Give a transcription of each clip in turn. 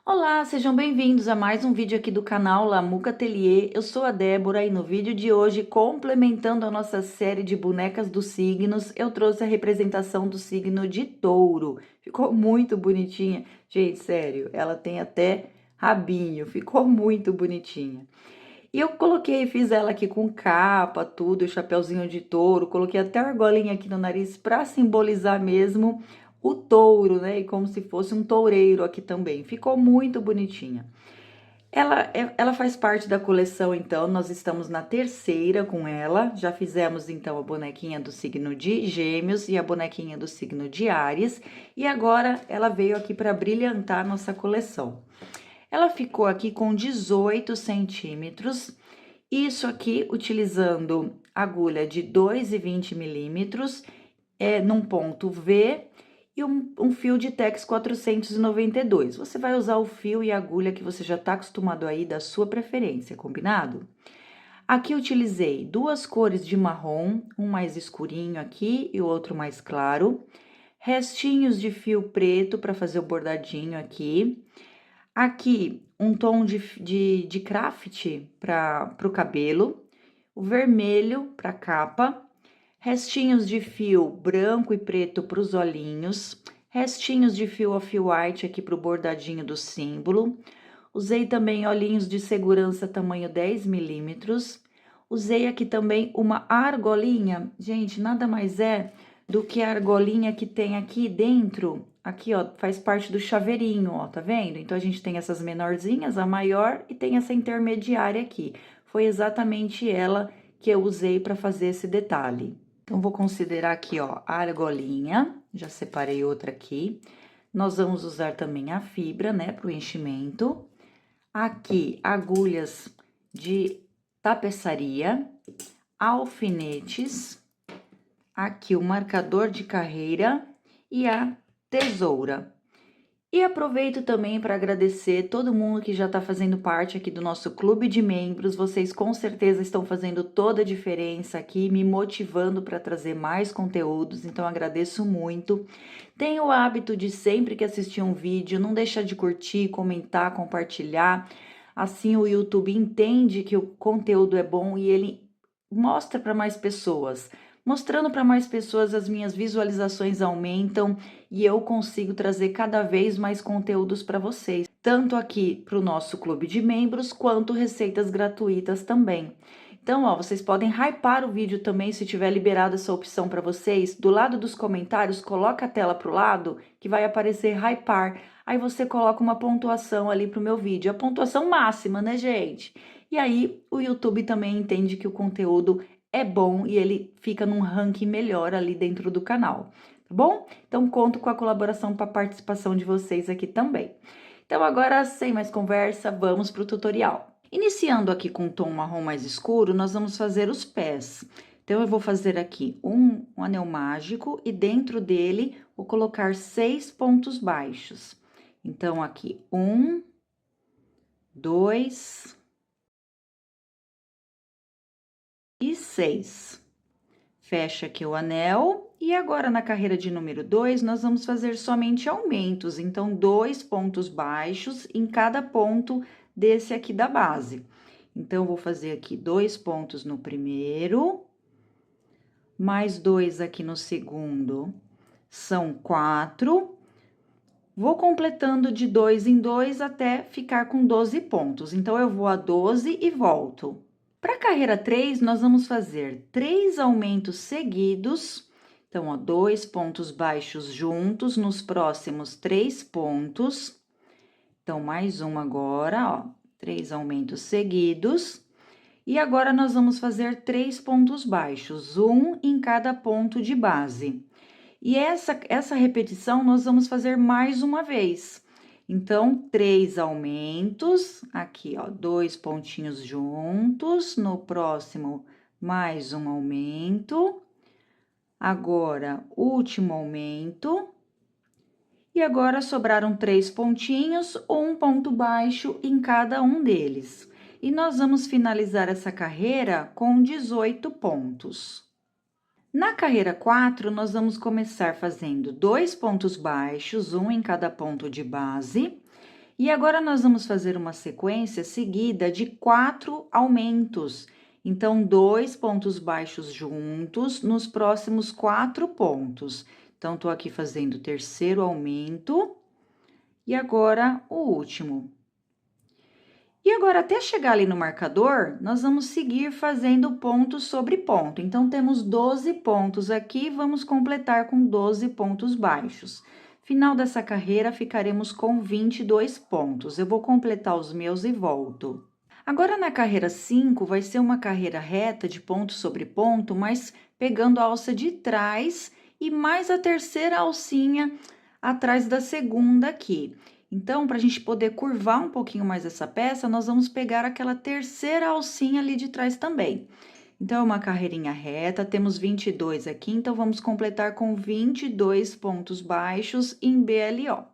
Olá, sejam bem-vindos a mais um vídeo aqui do canal Lamuca Atelier. Eu sou a Débora e no vídeo de hoje, complementando a nossa série de bonecas dos signos, eu trouxe a representação do signo de Touro. Ficou muito bonitinha. Gente, sério, ela tem até rabinho, ficou muito bonitinha. E eu coloquei, fiz ela aqui com capa, tudo, chapeuzinho de touro, coloquei até a argolinha aqui no nariz para simbolizar mesmo o touro, né? E como se fosse um toureiro aqui também. Ficou muito bonitinha. Ela faz parte da coleção, então, nós estamos na terceira com ela. Já fizemos, então, a bonequinha do signo de Gêmeos e a bonequinha do signo de Áries. E agora ela veio aqui para brilhantar nossa coleção. Ela ficou aqui com 18 centímetros, isso aqui utilizando agulha de 2,20 milímetros, num ponto V, e um fio de Tex 492. Você vai usar o fio e a agulha que você já está acostumado aí, da sua preferência, combinado? Aqui utilizei duas cores de marrom, um mais escurinho aqui e o outro mais claro, restinhos de fio preto para fazer o bordadinho aqui. Aqui, um tom de craft para o cabelo, o vermelho para capa, restinhos de fio branco e preto para os olhinhos, restinhos de fio off-white aqui para o bordadinho do símbolo. Usei também olhinhos de segurança tamanho 10 milímetros. Usei aqui também uma argolinha, gente, nada mais é do que a argolinha que tem aqui dentro. Aqui, ó, faz parte do chaveirinho, ó, tá vendo? Então, a gente tem essas menorzinhas, a maior, e tem essa intermediária aqui. Foi exatamente ela que eu usei para fazer esse detalhe. Então, vou considerar aqui, ó, a argolinha, já separei outra aqui. Nós vamos usar também a fibra, né, para o enchimento. Aqui, agulhas de tapeçaria, alfinetes, aqui o marcador de carreira e a tesoura. E aproveito também para agradecer todo mundo que já está fazendo parte aqui do nosso clube de membros. Vocês com certeza estão fazendo toda a diferença aqui, me motivando para trazer mais conteúdos, então agradeço muito. Tenho o hábito de sempre que assistir um vídeo, não deixar de curtir, comentar, compartilhar. Assim o YouTube entende que o conteúdo é bom e ele mostra para mais pessoas. Mostrando para mais pessoas, as minhas visualizações aumentam e eu consigo trazer cada vez mais conteúdos para vocês, tanto aqui para o nosso clube de membros, quanto receitas gratuitas também. Então, ó, vocês podem hypar o vídeo também, se tiver liberado essa opção para vocês. Do lado dos comentários, coloca a tela para o lado, que vai aparecer hypar. Aí você coloca uma pontuação ali para o meu vídeo, a pontuação máxima, né, gente? E aí, o YouTube também entende que o conteúdo é bom e ele fica num ranking melhor ali dentro do canal, tá bom? Então, conto com a colaboração para a participação de vocês aqui também. Então, agora, sem mais conversa, vamos para o tutorial. Iniciando aqui com um tom marrom mais escuro, nós vamos fazer os pés. Então, eu vou fazer aqui um anel mágico e dentro dele vou colocar 6 pontos baixos. Então, aqui, 1, 2 e 6. Fecha aqui o anel, e agora na carreira de número 2, nós vamos fazer somente aumentos, então, 2 pontos baixos em cada ponto desse aqui da base. Então, vou fazer aqui 2 pontos no primeiro, mais 2 aqui no segundo, são 4. Vou completando de 2 em 2 até ficar com 12 pontos. Então, eu vou a 12 e volto. Para a carreira 3, nós vamos fazer 3 aumentos seguidos. Então, ó, 2 pontos baixos juntos nos próximos 3 pontos. Então, mais um agora, ó, 3 aumentos seguidos. E agora, nós vamos fazer 3 pontos baixos, um em cada ponto de base. E essa repetição nós vamos fazer mais uma vez. Então, 3 aumentos, aqui, ó, 2 pontinhos juntos, no próximo, mais um aumento. Agora, último aumento. E agora, sobraram 3 pontinhos, um ponto baixo em cada um deles. E nós vamos finalizar essa carreira com 18 pontos. Na carreira 4, nós vamos começar fazendo 2 pontos baixos, um em cada ponto de base, E agora nós vamos fazer uma sequência seguida de 4 aumentos. Então, 2 pontos baixos juntos nos próximos 4 pontos. Então, tô aqui fazendo o terceiro aumento e agora o último. E agora, até chegar ali no marcador, nós vamos seguir fazendo ponto sobre ponto. Então, temos 12 pontos aqui, vamos completar com 12 pontos baixos. Final dessa carreira, ficaremos com 22 pontos. Eu vou completar os meus e volto. Agora, na carreira 5, vai ser uma carreira reta de ponto sobre ponto, mas pegando a alça de trás e mais a terceira alcinha atrás da segunda aqui. Então, para a gente poder curvar um pouquinho mais essa peça, nós vamos pegar aquela terceira alcinha ali de trás também. Então, é uma carreirinha reta, temos 22 aqui, então, vamos completar com 22 pontos baixos em BLO.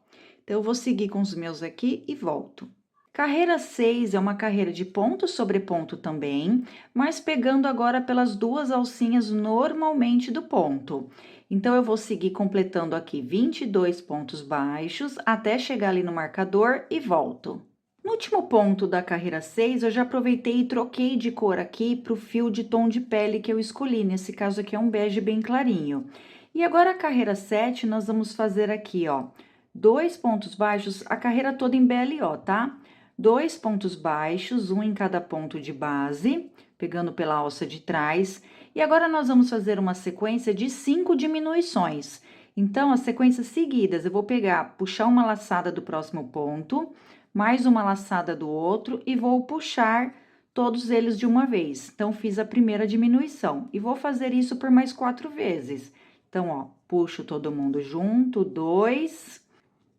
Então, eu vou seguir com os meus aqui e volto. Carreira 6 é uma carreira de ponto sobre ponto também, mas pegando agora pelas duas alcinhas normalmente do ponto. Então, eu vou seguir completando aqui 22 pontos baixos até chegar ali no marcador e volto. No último ponto da carreira 6, eu já aproveitei e troquei de cor aqui para o fio de tom de pele que eu escolhi. Nesse caso aqui é um bege bem clarinho. E agora a carreira 7, nós vamos fazer aqui, ó, 2 pontos baixos, a carreira toda em BLO, tá? 2 pontos baixos, um em cada ponto de base, pegando pela alça de trás. E agora, nós vamos fazer uma sequência de 5 diminuições. Então, as sequências seguidas, eu vou pegar, puxar uma laçada do próximo ponto, mais uma laçada do outro, e vou puxar todos eles de uma vez. Então, fiz a primeira diminuição, e vou fazer isso por mais 4 vezes. Então, ó, puxo todo mundo junto, 2...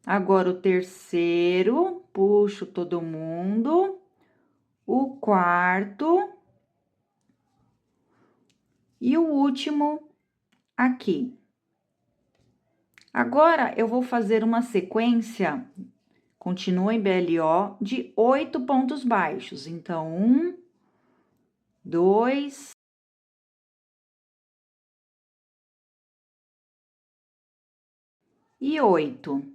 Agora, o terceiro, puxo todo mundo. O quarto. E o último aqui. Agora, eu vou fazer uma sequência, continua em BLO, de 8 pontos baixos. Então, 1, 2... e 8.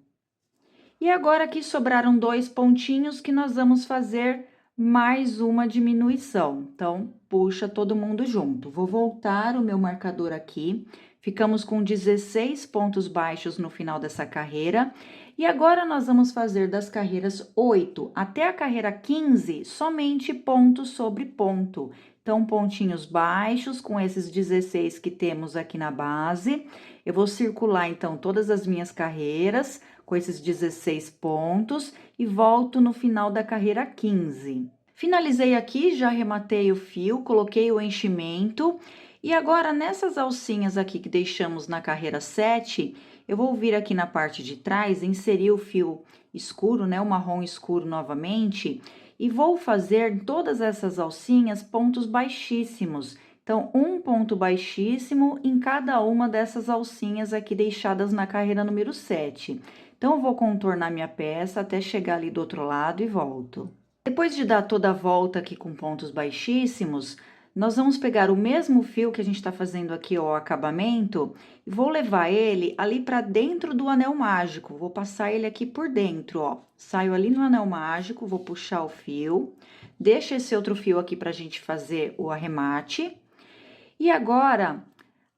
E agora, aqui sobraram 2 pontinhos que nós vamos fazer mais uma diminuição. Então, puxa todo mundo junto. Vou voltar o meu marcador aqui. Ficamos com 16 pontos baixos no final dessa carreira. E agora, nós vamos fazer das carreiras 8 até a carreira 15, somente ponto sobre ponto. Então, pontinhos baixos com esses 16 que temos aqui na base. Eu vou circular, então, todas as minhas carreiras com esses 16 pontos e volto no final da carreira 15. Finalizei aqui, já arrematei o fio, coloquei o enchimento e agora nessas alcinhas aqui que deixamos na carreira 7, eu vou vir aqui na parte de trás, inserir o fio escuro, né, o marrom escuro novamente, e vou fazer todas essas alcinhas pontos baixíssimos. Então, um ponto baixíssimo em cada uma dessas alcinhas aqui deixadas na carreira número 7. Então, eu vou contornar minha peça até chegar ali do outro lado e volto. Depois de dar toda a volta aqui com pontos baixíssimos, nós vamos pegar o mesmo fio que a gente tá fazendo aqui, ó, o acabamento, e vou levar ele ali pra dentro do anel mágico. Vou passar ele aqui por dentro, ó. Saio ali no anel mágico, vou puxar o fio, deixa esse outro fio aqui pra gente fazer o arremate. E agora,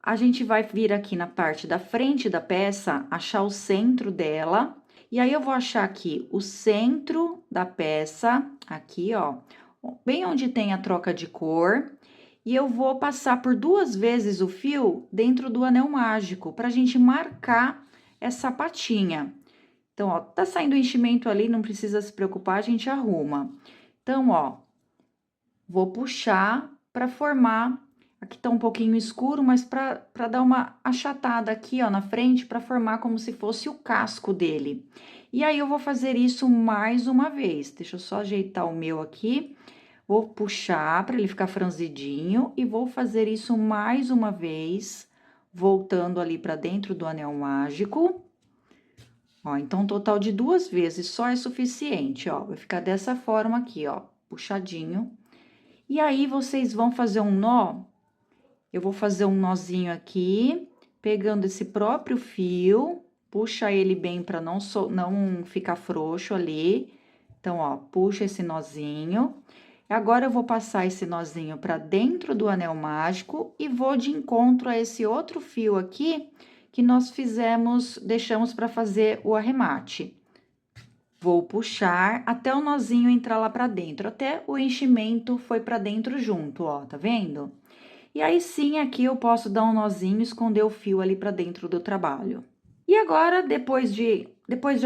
a gente vai vir aqui na parte da frente da peça, achar o centro dela. E aí, eu vou achar aqui o centro da peça, aqui, ó, bem onde tem a troca de cor. E eu vou passar por 2 vezes o fio dentro do anel mágico, pra gente marcar essa patinha. Então, ó, tá saindo o enchimento ali, não precisa se preocupar, a gente arruma. Então, ó, vou puxar pra formar. Aqui tá um pouquinho escuro, mas pra dar uma achatada aqui, ó, na frente, pra formar como se fosse o casco dele. E aí, eu vou fazer isso mais uma vez. Deixa eu só ajeitar o meu aqui. Vou puxar pra ele ficar franzidinho e vou fazer isso mais uma vez, voltando ali pra dentro do anel mágico. Ó, então, um total de 2 vezes só é suficiente, ó. Vai ficar dessa forma aqui, ó, puxadinho. E aí, vocês vão fazer um nó. Eu vou fazer um nozinho aqui, pegando esse próprio fio, puxa ele bem para não ficar frouxo ali. Então, ó, puxa esse nozinho. Agora, eu vou passar esse nozinho pra dentro do anel mágico e vou de encontro a esse outro fio aqui, que nós deixamos pra fazer o arremate. Vou puxar até o nozinho entrar lá pra dentro, até o enchimento foi pra dentro junto, ó, tá vendo? E aí, sim, aqui eu posso dar um nozinho e esconder o fio ali pra dentro do trabalho. E agora, depois de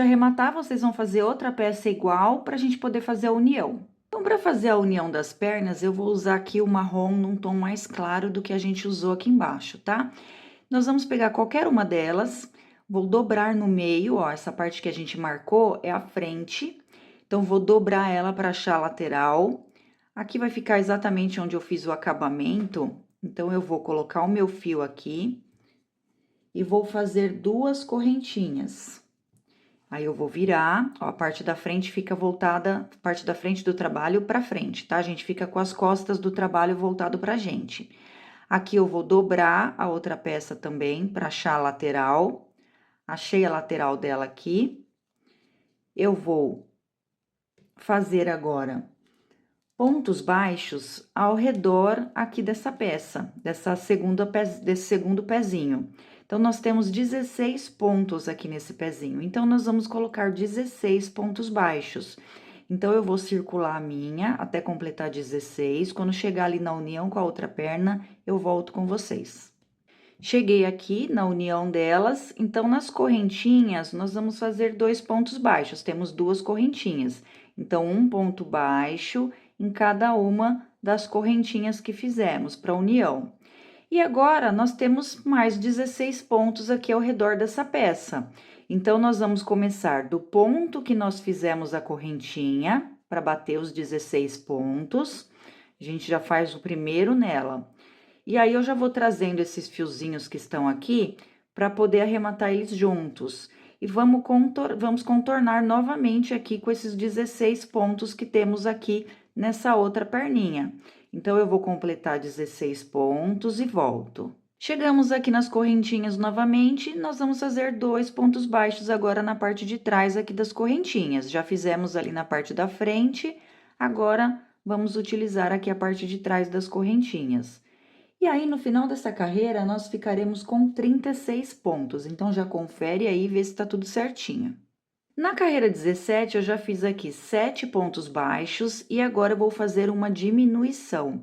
arrematar, vocês vão fazer outra peça igual pra gente poder fazer a união. Então, para fazer a união das pernas, eu vou usar aqui o marrom num tom mais claro do que a gente usou aqui embaixo, tá? Nós vamos pegar qualquer uma delas, vou dobrar no meio, ó, essa parte que a gente marcou é a frente. Então, vou dobrar ela para achar a lateral. Aqui vai ficar exatamente onde eu fiz o acabamento. Então, eu vou colocar o meu fio aqui e vou fazer 2 correntinhas. Aí, eu vou virar, ó, a parte da frente fica voltada, a parte da frente do trabalho pra frente, tá? A gente fica com as costas do trabalho voltado pra gente. Aqui, eu vou dobrar a outra peça também, pra achar a lateral. Achei a lateral dela aqui. Eu vou fazer agora pontos baixos ao redor aqui dessa peça, desse segundo pezinho. Então, nós temos 16 pontos aqui nesse pezinho. Então, nós vamos colocar 16 pontos baixos. Então, eu vou circular a minha até completar 16. Quando chegar ali na união com a outra perna, eu volto com vocês. Cheguei aqui na união delas, então, nas correntinhas, nós vamos fazer 2 pontos baixos. Temos 2 correntinhas. Então, um ponto baixo em cada uma das correntinhas que fizemos para união. E agora, nós temos mais 16 pontos aqui ao redor dessa peça. Então, nós vamos começar do ponto que nós fizemos a correntinha, para bater os 16 pontos. A gente já faz o primeiro nela. E aí, eu já vou trazendo esses fiozinhos que estão aqui, para poder arrematar eles juntos. E vamos contornar novamente aqui com esses 16 pontos que temos aqui nessa outra perninha. Então, eu vou completar 16 pontos e volto. Chegamos aqui nas correntinhas novamente, nós vamos fazer 2 pontos baixos agora na parte de trás aqui das correntinhas. Já fizemos ali na parte da frente, agora vamos utilizar aqui a parte de trás das correntinhas. E aí, no final dessa carreira, nós ficaremos com 36 pontos. Então, já confere aí e vê se tá tudo certinho. Na carreira 17, eu já fiz aqui 7 pontos baixos e agora eu vou fazer uma diminuição.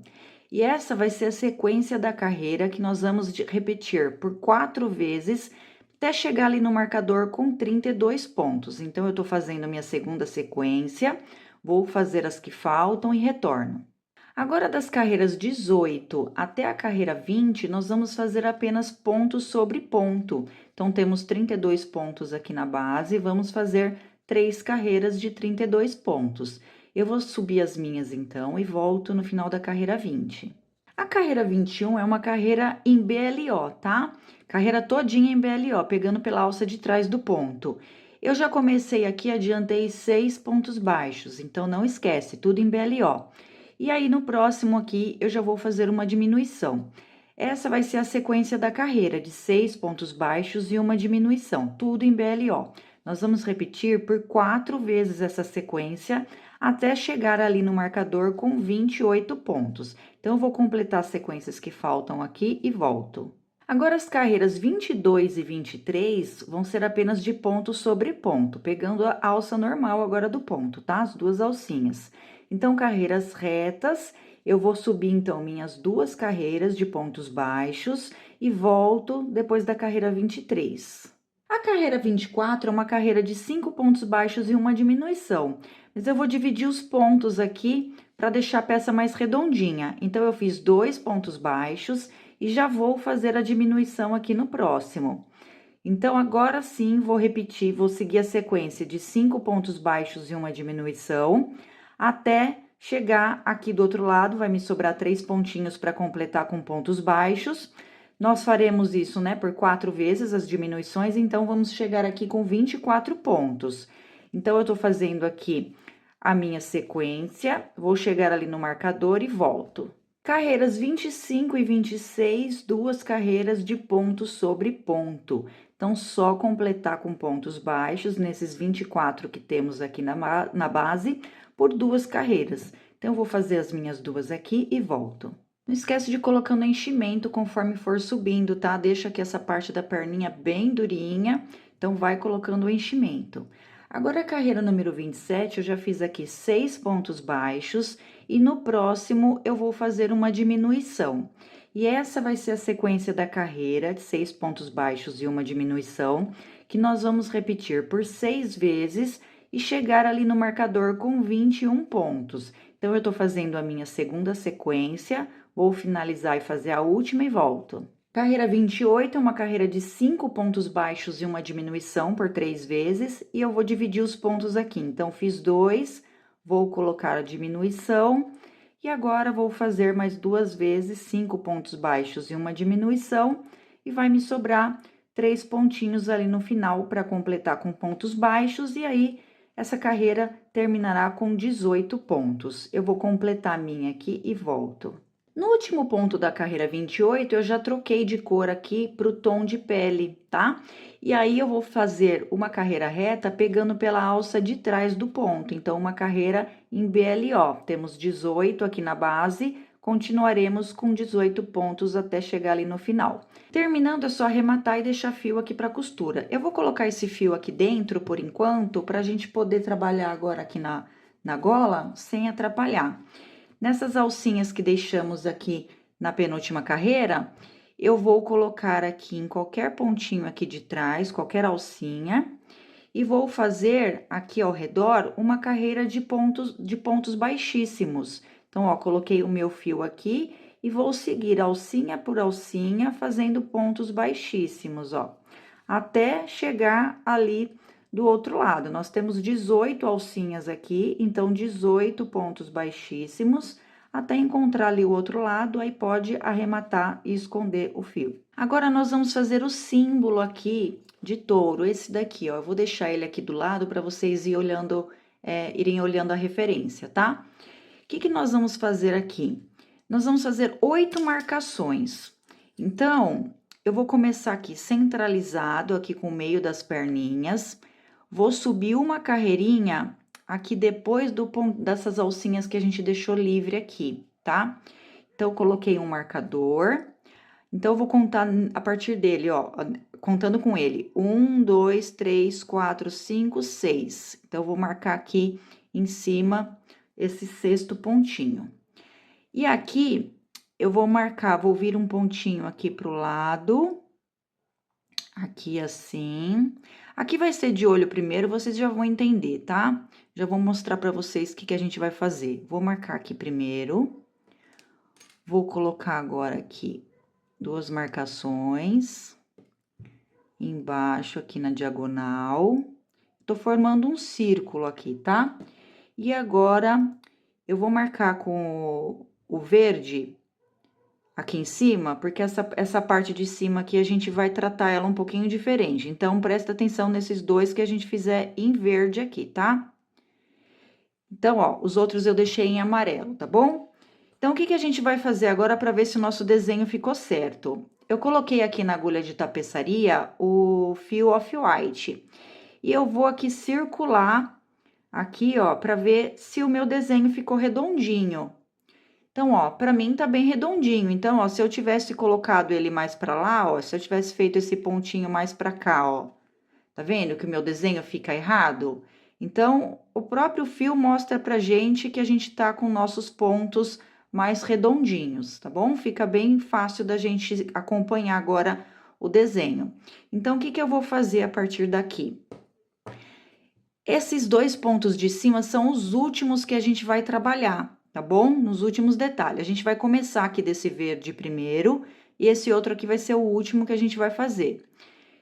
E essa vai ser a sequência da carreira que nós vamos repetir por 4 vezes até chegar ali no marcador com 32 pontos. Então, eu tô fazendo minha segunda sequência, vou fazer as que faltam e retorno. Agora, das carreiras 18 até a carreira 20, nós vamos fazer apenas ponto sobre ponto. Então, temos 32 pontos aqui na base, vamos fazer 3 carreiras de 32 pontos. Eu vou subir as minhas, então, e volto no final da carreira 20. A carreira 21 é uma carreira em BLO, tá? Carreira todinha em BLO, pegando pela alça de trás do ponto. Eu já comecei aqui, adiantei 6 pontos baixos, então, não esquece, tudo em BLO. E aí, no próximo aqui, eu já vou fazer uma diminuição. Essa vai ser a sequência da carreira, de 6 pontos baixos e uma diminuição, tudo em BLO. Nós vamos repetir por 4 vezes essa sequência, até chegar ali no marcador com 28 pontos. Então, eu vou completar as sequências que faltam aqui e volto. Agora, as carreiras 22 e 23 vão ser apenas de ponto sobre ponto, pegando a alça normal agora do ponto, tá? As 2 alcinhas. Então, carreiras retas, eu vou subir, então, minhas 2 carreiras de pontos baixos e volto depois da carreira 23. A carreira 24 é uma carreira de 5 pontos baixos e uma diminuição, mas eu vou dividir os pontos aqui para deixar a peça mais redondinha. Então, eu fiz 2 pontos baixos e já vou fazer a diminuição aqui no próximo. Então, agora sim, vou repetir, vou seguir a sequência de 5 pontos baixos e uma diminuição, até chegar aqui do outro lado, vai me sobrar 3 pontinhos para completar com pontos baixos. Nós faremos isso, né, por 4 vezes as diminuições, então, vamos chegar aqui com 24 pontos. Então, eu tô fazendo aqui a minha sequência, vou chegar ali no marcador e volto. Carreiras 25 e 26, 2 carreiras de ponto sobre ponto. Então, só completar com pontos baixos, nesses 24 que temos aqui na base, por 2 carreiras. Então, eu vou fazer as minhas 2 aqui e volto. Não esquece de ir colocando enchimento conforme for subindo, tá? Deixa aqui essa parte da perninha bem durinha, então vai colocando o enchimento. Agora, a carreira número 27, eu já fiz aqui 6 pontos baixos e no próximo eu vou fazer uma diminuição. E essa vai ser a sequência da carreira de 6 pontos baixos e uma diminuição, que nós vamos repetir por 6 vezes e chegar ali no marcador com 21 pontos. Então, eu tô fazendo a minha segunda sequência, vou finalizar e fazer a última e volto. Carreira 28 é uma carreira de 5 pontos baixos e uma diminuição por 3 vezes, e eu vou dividir os pontos aqui. Então, fiz 2, vou colocar a diminuição, e agora vou fazer mais 2 vezes 5 pontos baixos e uma diminuição, e vai me sobrar 3 pontinhos ali no final para completar com pontos baixos, e aí essa carreira terminará com 18 pontos. Eu vou completar a minha aqui e volto. No último ponto da carreira 28, eu já troquei de cor aqui para o tom de pele, tá? E aí, eu vou fazer uma carreira reta pegando pela alça de trás do ponto. Então, uma carreira em BLO. Temos 18 aqui na base, continuaremos com 18 pontos até chegar ali no final. Terminando, é só arrematar e deixar fio aqui para costura. Eu vou colocar esse fio aqui dentro, por enquanto, para a gente poder trabalhar agora aqui na gola, sem atrapalhar. Nessas alcinhas que deixamos aqui na penúltima carreira, eu vou colocar aqui em qualquer pontinho aqui de trás, qualquer alcinha, e vou fazer aqui ao redor uma carreira de pontos baixíssimos. Então, ó, coloquei o meu fio aqui e vou seguir alcinha por alcinha, fazendo pontos baixíssimos, ó, até chegar ali do outro lado. Nós temos 18 alcinhas aqui, então 18 pontos baixíssimos, até encontrar ali o outro lado, aí pode arrematar e esconder o fio. Agora, nós vamos fazer o símbolo aqui de touro, esse daqui, ó. Eu vou deixar ele aqui do lado para vocês irem olhando a referência, tá? O que nós vamos fazer aqui? Nós vamos fazer 8 marcações. Então, eu vou começar aqui centralizado, aqui com o meio das perninhas. Vou subir uma carreirinha aqui depois dessas alcinhas que a gente deixou livre aqui, tá? Então, eu coloquei um marcador. Então, eu vou contar a partir dele, ó, contando com ele. 1, 2, 3, 4, 5, 6. Então, eu vou marcar aqui em cima esse 6º pontinho. E aqui, eu vou vir um pontinho aqui pro lado, aqui assim. Aqui vai ser de olho primeiro, vocês já vão entender, tá? Já vou mostrar pra vocês o que a gente vai fazer. Vou marcar aqui primeiro. Vou colocar agora aqui 2 marcações. Embaixo, aqui na diagonal. Tô formando um círculo aqui, tá? E agora, eu vou marcar com o verde aqui em cima, porque essa parte de cima aqui a gente vai tratar ela um pouquinho diferente. Então, presta atenção nesses 2 que a gente fizer em verde aqui, tá? Então, ó, os outros eu deixei em amarelo, tá bom? Então, o que a gente vai fazer agora para ver se o nosso desenho ficou certo? Eu coloquei aqui na agulha de tapeçaria o fio off-white. E eu vou aqui circular aqui, ó, para ver se o meu desenho ficou redondinho. Então, ó, pra mim tá bem redondinho. Então, ó, se eu tivesse colocado ele mais pra lá, ó, se eu tivesse feito esse pontinho mais pra cá, ó, tá vendo que o meu desenho fica errado? Então, o próprio fio mostra pra gente que a gente tá com nossos pontos mais redondinhos, tá bom? Fica bem fácil da gente acompanhar agora o desenho. Então, o que eu vou fazer a partir daqui? Esses 2 pontos de cima são os últimos que a gente vai trabalhar, tá bom? Nos últimos detalhes. A gente vai começar aqui desse verde primeiro, e esse outro aqui vai ser o último que a gente vai fazer.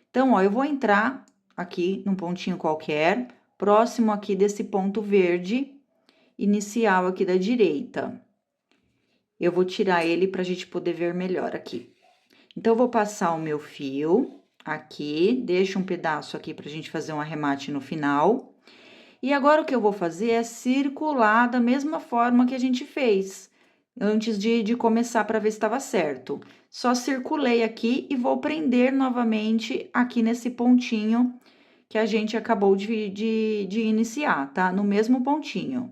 Então, ó, eu vou entrar aqui num pontinho qualquer, próximo aqui desse ponto verde inicial aqui da direita. Eu vou tirar ele pra gente poder ver melhor aqui. Então, eu vou passar o meu fio aqui, deixo um pedaço aqui pra gente fazer um arremate no final. E agora, o que eu vou fazer é circular da mesma forma que a gente fez, antes de começar para ver se estava certo. só circulei aqui e vou prender novamente aqui nesse pontinho que a gente acabou de iniciar, tá? No mesmo pontinho.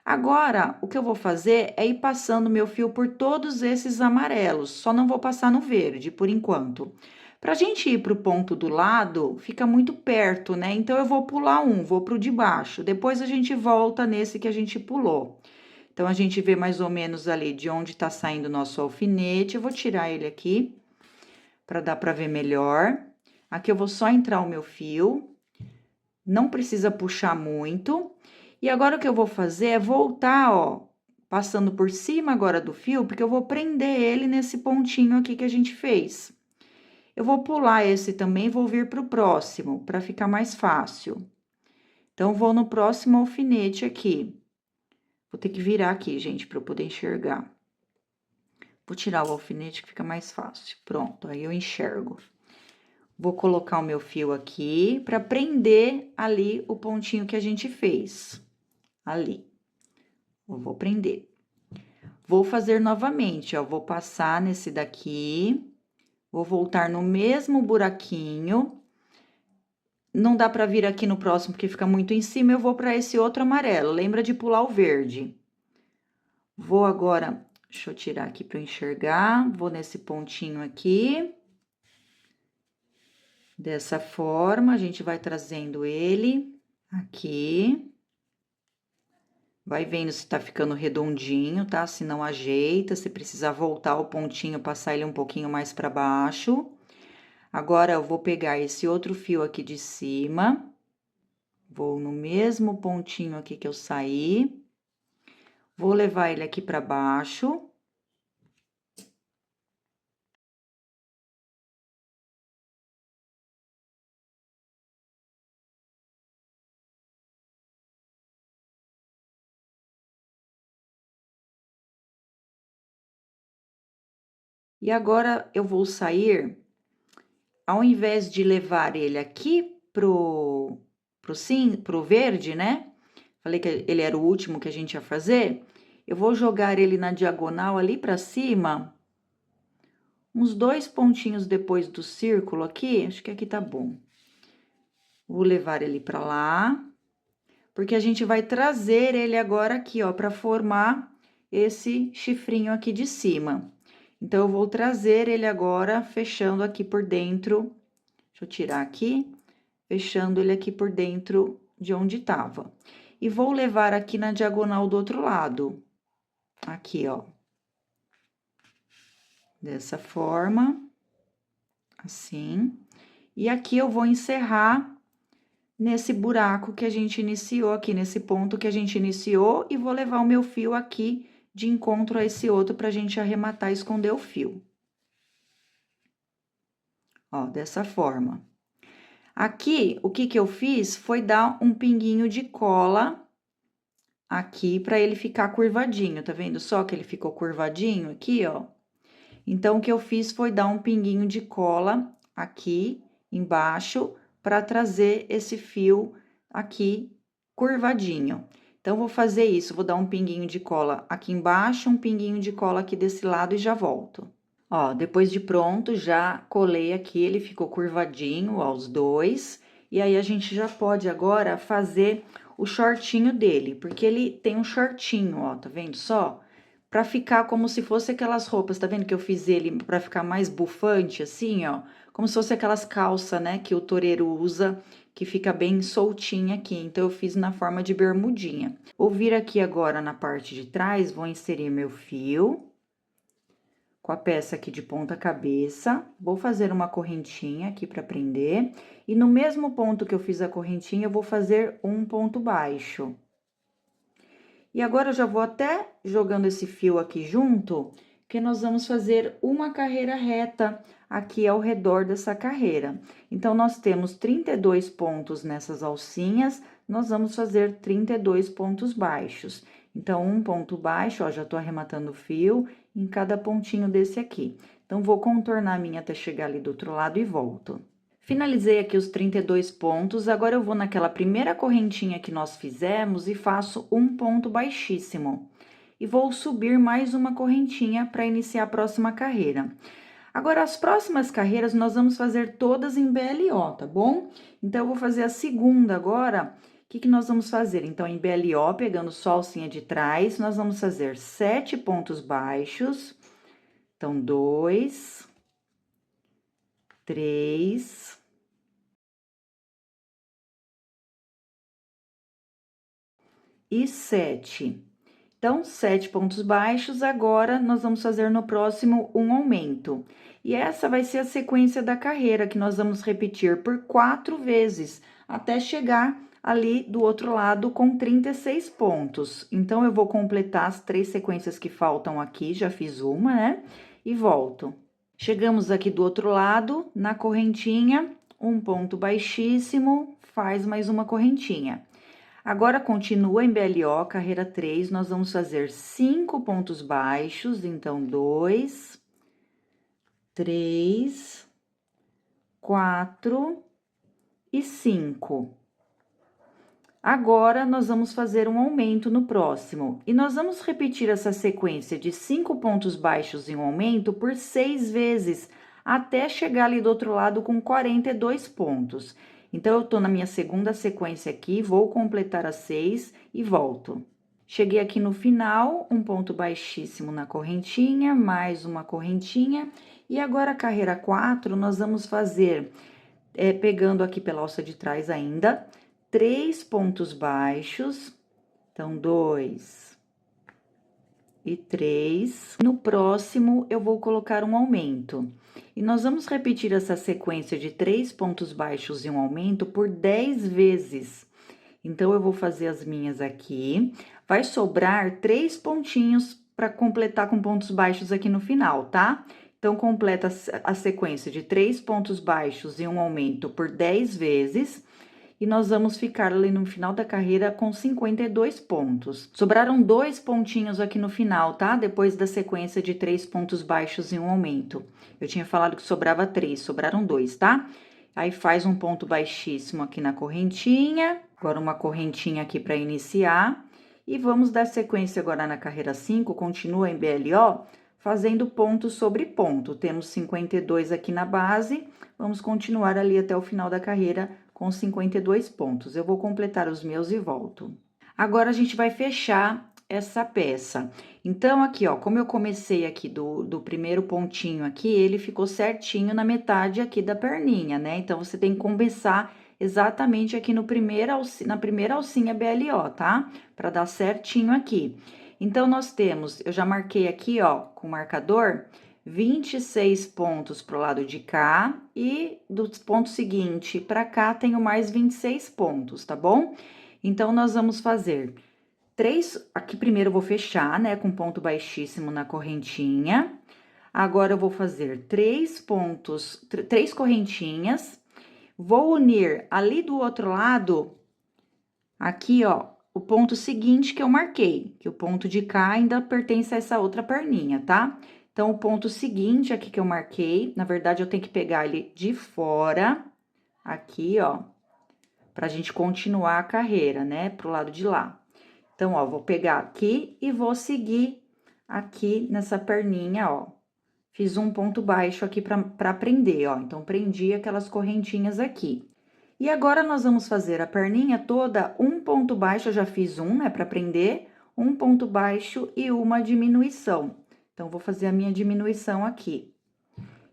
Agora, o que eu vou fazer é ir passando meu fio por todos esses amarelos, só não vou passar no verde, por enquanto. Pra gente ir pro ponto do lado, fica muito perto, né? Então, eu vou pular um, vou pro de baixo, depois a gente volta nesse que a gente pulou. Então, a gente vê mais ou menos ali de onde tá saindo o nosso alfinete, eu vou tirar ele aqui, pra dar pra ver melhor. Aqui eu vou só entrar o meu fio, não precisa puxar muito. E agora o que eu vou fazer é voltar, ó, passando por cima agora do fio, porque eu vou prender ele nesse pontinho aqui que a gente fez. Eu vou pular esse também, vou vir pro próximo, para ficar mais fácil. Então, vou no próximo alfinete aqui. Vou ter que virar aqui, gente, para eu poder enxergar. Vou tirar o alfinete que fica mais fácil. Pronto, aí eu enxergo. Vou colocar o meu fio aqui para prender ali o pontinho que a gente fez. Ali. Eu vou prender. Vou fazer novamente, ó, vou passar nesse daqui, vou voltar no mesmo buraquinho. Não dá pra vir aqui no próximo, porque fica muito em cima, eu vou pra esse outro amarelo. Lembra de pular o verde. Vou agora, deixa eu tirar aqui pra eu enxergar, vou nesse pontinho aqui. Dessa forma, a gente vai trazendo ele aqui. Vai vendo se tá ficando redondinho, tá? Se não ajeita, se precisar voltar o pontinho, passar ele um pouquinho mais pra baixo. Agora, eu vou pegar esse outro fio aqui de cima. Vou no mesmo pontinho aqui que eu saí. Vou levar ele aqui pra baixo. E agora, eu vou sair, ao invés de levar ele aqui pro verde, né? Falei que ele era o último que a gente ia fazer. Eu vou jogar ele na diagonal ali pra cima, uns 2 pontinhos depois do círculo aqui, acho que aqui tá bom. Vou levar ele pra lá, porque a gente vai trazer ele agora aqui, ó, pra formar esse chifrinho aqui de cima. Então, eu vou trazer ele agora, fechando aqui por dentro. Deixa eu tirar aqui, fechando ele aqui por dentro de onde tava. E vou levar aqui na diagonal do outro lado. Aqui, ó. Dessa forma, assim. E aqui eu vou encerrar nesse buraco que a gente iniciou aqui, nesse ponto que a gente iniciou, e vou levar o meu fio aqui de encontro a esse outro pra gente arrematar e esconder o fio. Ó, dessa forma. Aqui, o que que eu fiz foi dar um pinguinho de cola aqui pra ele ficar curvadinho, tá vendo só que ele ficou curvadinho aqui, ó? Então, o que eu fiz foi dar um pinguinho de cola aqui embaixo para trazer esse fio aqui curvadinho. Então, vou fazer isso, vou dar um pinguinho de cola aqui embaixo, um pinguinho de cola aqui desse lado e já volto. Ó, depois de pronto, já colei aqui, ele ficou curvadinho, ó, os dois. E aí, a gente já pode agora fazer o shortinho dele, porque ele tem um shortinho, ó, tá vendo só? Pra ficar como se fosse aquelas roupas, tá vendo que eu fiz ele pra ficar mais bufante, assim, ó? Como se fosse aquelas calças, né, que o toureiro usa, que fica bem soltinha aqui. Então, eu fiz na forma de bermudinha. Vou vir aqui agora na parte de trás, vou inserir meu fio com a peça aqui de ponta cabeça. Vou fazer uma correntinha aqui pra prender. E no mesmo ponto que eu fiz a correntinha, eu vou fazer um ponto baixo. E agora, eu já vou até jogando esse fio aqui junto, que nós vamos fazer uma carreira reta aqui ao redor dessa carreira. Então, nós temos 32 pontos nessas alcinhas, nós vamos fazer 32 pontos baixos. Então, um ponto baixo, ó, já tô arrematando o fio em cada pontinho desse aqui. Então, vou contornar a minha até chegar ali do outro lado e volto. Finalizei aqui os 32 pontos, agora eu vou naquela primeira correntinha que nós fizemos e faço um ponto baixíssimo. e vou subir mais uma correntinha para iniciar a próxima carreira. Agora, as próximas carreiras nós vamos fazer todas em BLO, tá bom? Então, eu vou fazer a segunda agora. O que nós vamos fazer? Então, em BLO, pegando só a alcinha de trás, nós vamos fazer 7 pontos baixos. Então, 2, 3, 7. Então, 7 pontos baixos, agora nós vamos fazer no próximo um aumento. E essa vai ser a sequência da carreira, que nós vamos repetir por 4 vezes, até chegar ali do outro lado com 36 pontos. Então, eu vou completar as 3 sequências que faltam aqui, já fiz uma, né? E volto. Chegamos aqui do outro lado, na correntinha, um ponto baixíssimo, faz mais uma correntinha. Agora, continua em BLO, carreira 3, nós vamos fazer 5 pontos baixos, então, 2, 3, 4 e 5. Agora, nós vamos fazer um aumento no próximo, e nós vamos repetir essa sequência de 5 pontos baixos em um aumento por 6 vezes, até chegar ali do outro lado com 42 pontos. Então, eu tô na minha segunda sequência aqui, vou completar as 6 e volto. Cheguei aqui no final, um ponto baixíssimo na correntinha, mais uma correntinha, e agora a carreira 4, nós vamos fazer, pegando aqui pela alça de trás ainda, 3 pontos baixos, então, 2 e 3. No próximo, eu vou colocar um aumento. E nós vamos repetir essa sequência de 3 pontos baixos e um aumento por 10 vezes. Então, eu vou fazer as minhas aqui. Vai sobrar 3 pontinhos para completar com pontos baixos aqui no final, tá? Então, completa a sequência de 3 pontos baixos e um aumento por 10 vezes. E nós vamos ficar ali no final da carreira com 52 pontos. Sobraram 2 pontinhos aqui no final, tá? Depois da sequência de 3 pontos baixos e um aumento. Eu tinha falado que sobrava 3, sobraram 2, tá? Aí, faz um ponto baixíssimo aqui na correntinha. Agora, uma correntinha aqui para iniciar. E vamos dar sequência agora na carreira 5, continua em BLO, fazendo ponto sobre ponto. Temos 52 aqui na base, vamos continuar ali até o final da carreira com 52 pontos. Eu vou completar os meus e volto. Agora, a gente vai fechar essa peça. Então, aqui, ó, como eu comecei aqui do primeiro pontinho aqui, ele ficou certinho na metade aqui da perninha, né? Então, você tem que começar exatamente aqui no na primeira alcinha BLO, tá? Pra dar certinho aqui. Então, nós temos, eu já marquei aqui, ó, com o marcador, 26 pontos pro lado de cá, e do ponto seguinte para cá, tenho mais 26 pontos, tá bom? Então, nós vamos fazer 3, aqui primeiro eu vou fechar, né, com ponto baixíssimo na correntinha. Agora, eu vou fazer 3 pontos, 3 correntinhas, vou unir ali do outro lado, aqui, ó, o ponto seguinte que eu marquei, que o ponto de cá ainda pertence a essa outra perninha, tá? Então, o ponto seguinte aqui que eu marquei, na verdade, eu tenho que pegar ele de fora, aqui, ó, pra gente continuar a carreira, né, pro lado de lá. Então, ó, vou pegar aqui e vou seguir aqui nessa perninha, ó. Fiz um ponto baixo aqui pra prender, ó, então, prendi aquelas correntinhas aqui. E agora, nós vamos fazer a perninha toda, um ponto baixo, eu já fiz um, né, pra prender, um ponto baixo e uma diminuição. Então, vou fazer a minha diminuição aqui.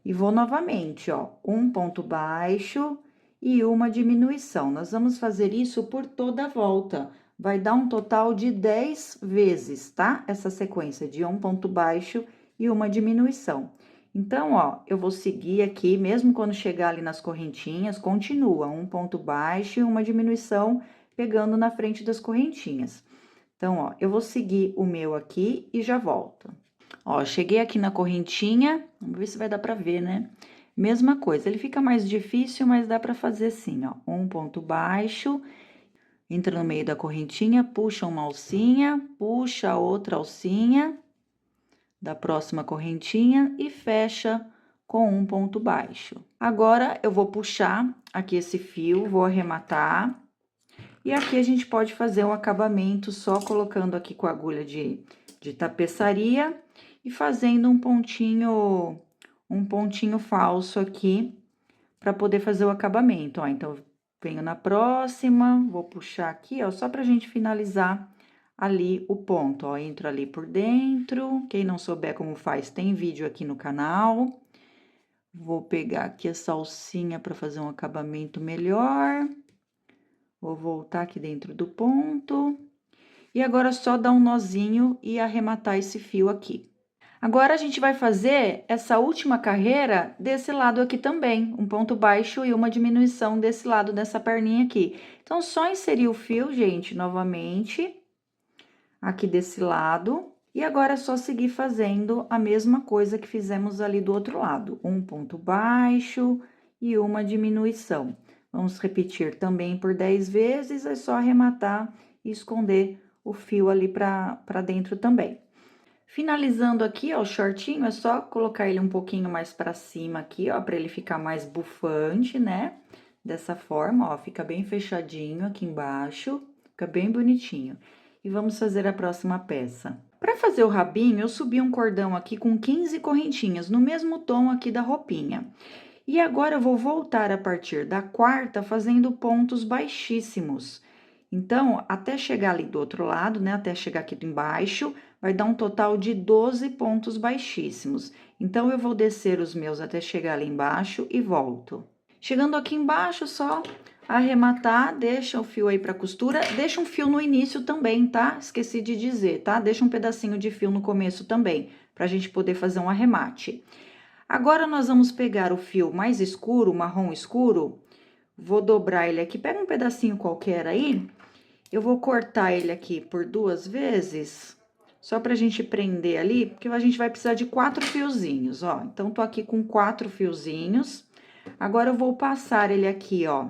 E vou novamente, ó, um ponto baixo e uma diminuição. Nós vamos fazer isso por toda a volta. Vai dar um total de 10 vezes, tá? Essa sequência de um ponto baixo e uma diminuição. Então, ó, eu vou seguir aqui, mesmo quando chegar ali nas correntinhas, continua, um ponto baixo e uma diminuição, pegando na frente das correntinhas. Então, ó, eu vou seguir o meu aqui e já volto. Ó, cheguei aqui na correntinha, vamos ver se vai dar pra ver, né? Mesma coisa, ele fica mais difícil, mas dá pra fazer assim, ó, um ponto baixo, entra no meio da correntinha, puxa uma alcinha, puxa outra alcinha da próxima correntinha e fecha com um ponto baixo. Agora, eu vou puxar aqui esse fio, vou arrematar, e aqui a gente pode fazer um acabamento só colocando aqui com a agulha de de tapeçaria e fazendo um pontinho falso aqui para poder fazer o acabamento, ó. Então, venho na próxima, vou puxar aqui, ó, só pra gente finalizar ali o ponto, ó. Entro ali por dentro, quem não souber como faz, tem vídeo aqui no canal. Vou pegar aqui a salsinha para fazer um acabamento melhor. Vou voltar aqui dentro do ponto. E agora, só dar um nozinho e arrematar esse fio aqui. Agora, a gente vai fazer essa última carreira desse lado aqui também. Um ponto baixo e uma diminuição desse lado, dessa perninha aqui. Então, só inserir o fio, gente, novamente. Aqui desse lado. E agora, é só seguir fazendo a mesma coisa que fizemos ali do outro lado. Um ponto baixo e uma diminuição. Vamos repetir também por 10 vezes, é só arrematar e esconder o fio ali pra dentro também. Finalizando aqui, ó, o shortinho, é só colocar ele um pouquinho mais pra cima aqui, ó, pra ele ficar mais bufante, né? Dessa forma, ó, fica bem fechadinho aqui embaixo, fica bem bonitinho. E vamos fazer a próxima peça. Pra fazer o rabinho, eu subi um cordão aqui com 15 correntinhas, no mesmo tom aqui da roupinha. E agora, eu vou voltar a partir da quarta, fazendo pontos baixíssimos. Então, até chegar ali do outro lado, né, até chegar aqui embaixo, vai dar um total de 12 pontos baixíssimos. Então, eu vou descer os meus até chegar ali embaixo e volto. Chegando aqui embaixo, só arrematar, deixa o fio aí pra costura, deixa um fio no início também, tá? Esqueci de dizer, tá? Deixa um pedacinho de fio no começo também, pra gente poder fazer um arremate. Agora, nós vamos pegar o fio mais escuro, marrom escuro, vou dobrar ele aqui, pega um pedacinho qualquer aí, eu vou cortar ele aqui por 2 vezes, só pra gente prender ali, porque a gente vai precisar de 4 fiozinhos, ó. Então, tô aqui com 4 fiozinhos. Agora, eu vou passar ele aqui, ó,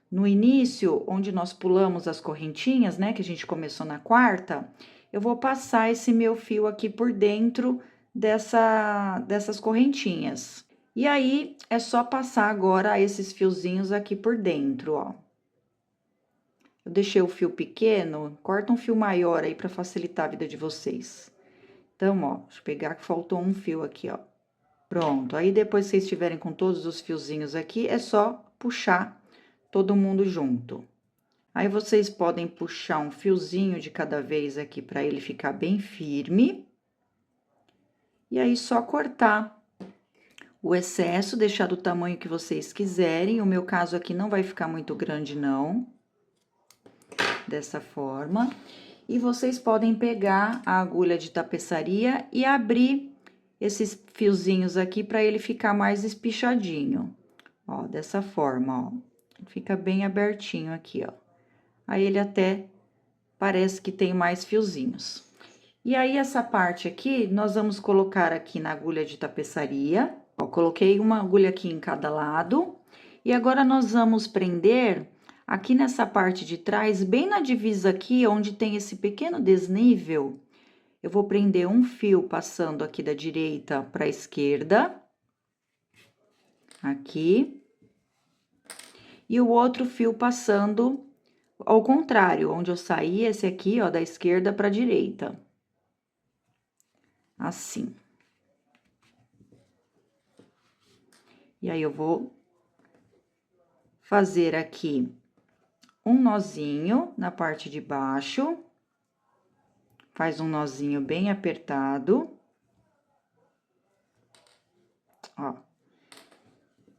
no início, onde nós pulamos as correntinhas, né, que a gente começou na quarta, eu vou passar esse meu fio aqui por dentro dessas correntinhas. E aí, é só passar agora esses fiozinhos aqui por dentro, ó. Eu deixei o fio pequeno, corta um fio maior aí pra facilitar a vida de vocês. Então, ó, deixa eu pegar que faltou um fio aqui, ó. Pronto, aí depois que vocês estiverem com todos os fiozinhos aqui, é só puxar todo mundo junto. Aí, vocês podem puxar um fiozinho de cada vez aqui pra ele ficar bem firme. E aí, só cortar o excesso, deixar do tamanho que vocês quiserem. O meu caso aqui não vai ficar muito grande, não. Dessa forma. E vocês podem pegar a agulha de tapeçaria e abrir esses fiozinhos aqui para ele ficar mais espichadinho. Ó, dessa forma, ó. Fica bem abertinho aqui, ó. Aí, ele até parece que tem mais fiozinhos. E aí, essa parte aqui, nós vamos colocar aqui na agulha de tapeçaria. Ó, coloquei uma agulha aqui em cada lado. E agora, nós vamos prender aqui nessa parte de trás, bem na divisa aqui, onde tem esse pequeno desnível, eu vou prender um fio passando aqui da direita para a esquerda. Aqui. E o outro fio passando ao contrário, onde eu saí, esse aqui, ó, da esquerda para a direita. Assim. E aí, eu vou fazer aqui um nozinho na parte de baixo. Faz um nozinho bem apertado. Ó.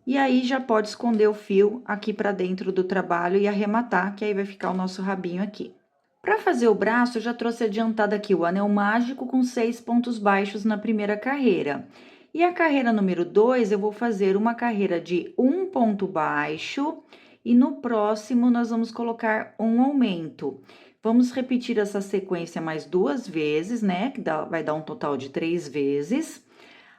E aí, já pode esconder o fio aqui pra dentro do trabalho e arrematar, que aí vai ficar o nosso rabinho aqui. Pra fazer o braço, eu já trouxe adiantado aqui o anel mágico com 6 pontos baixos na primeira carreira. E a carreira número 2, eu vou fazer uma carreira de um ponto baixo e no próximo nós vamos colocar um aumento. Vamos repetir essa sequência mais 2 vezes, né? Que vai dar um total de 3 vezes,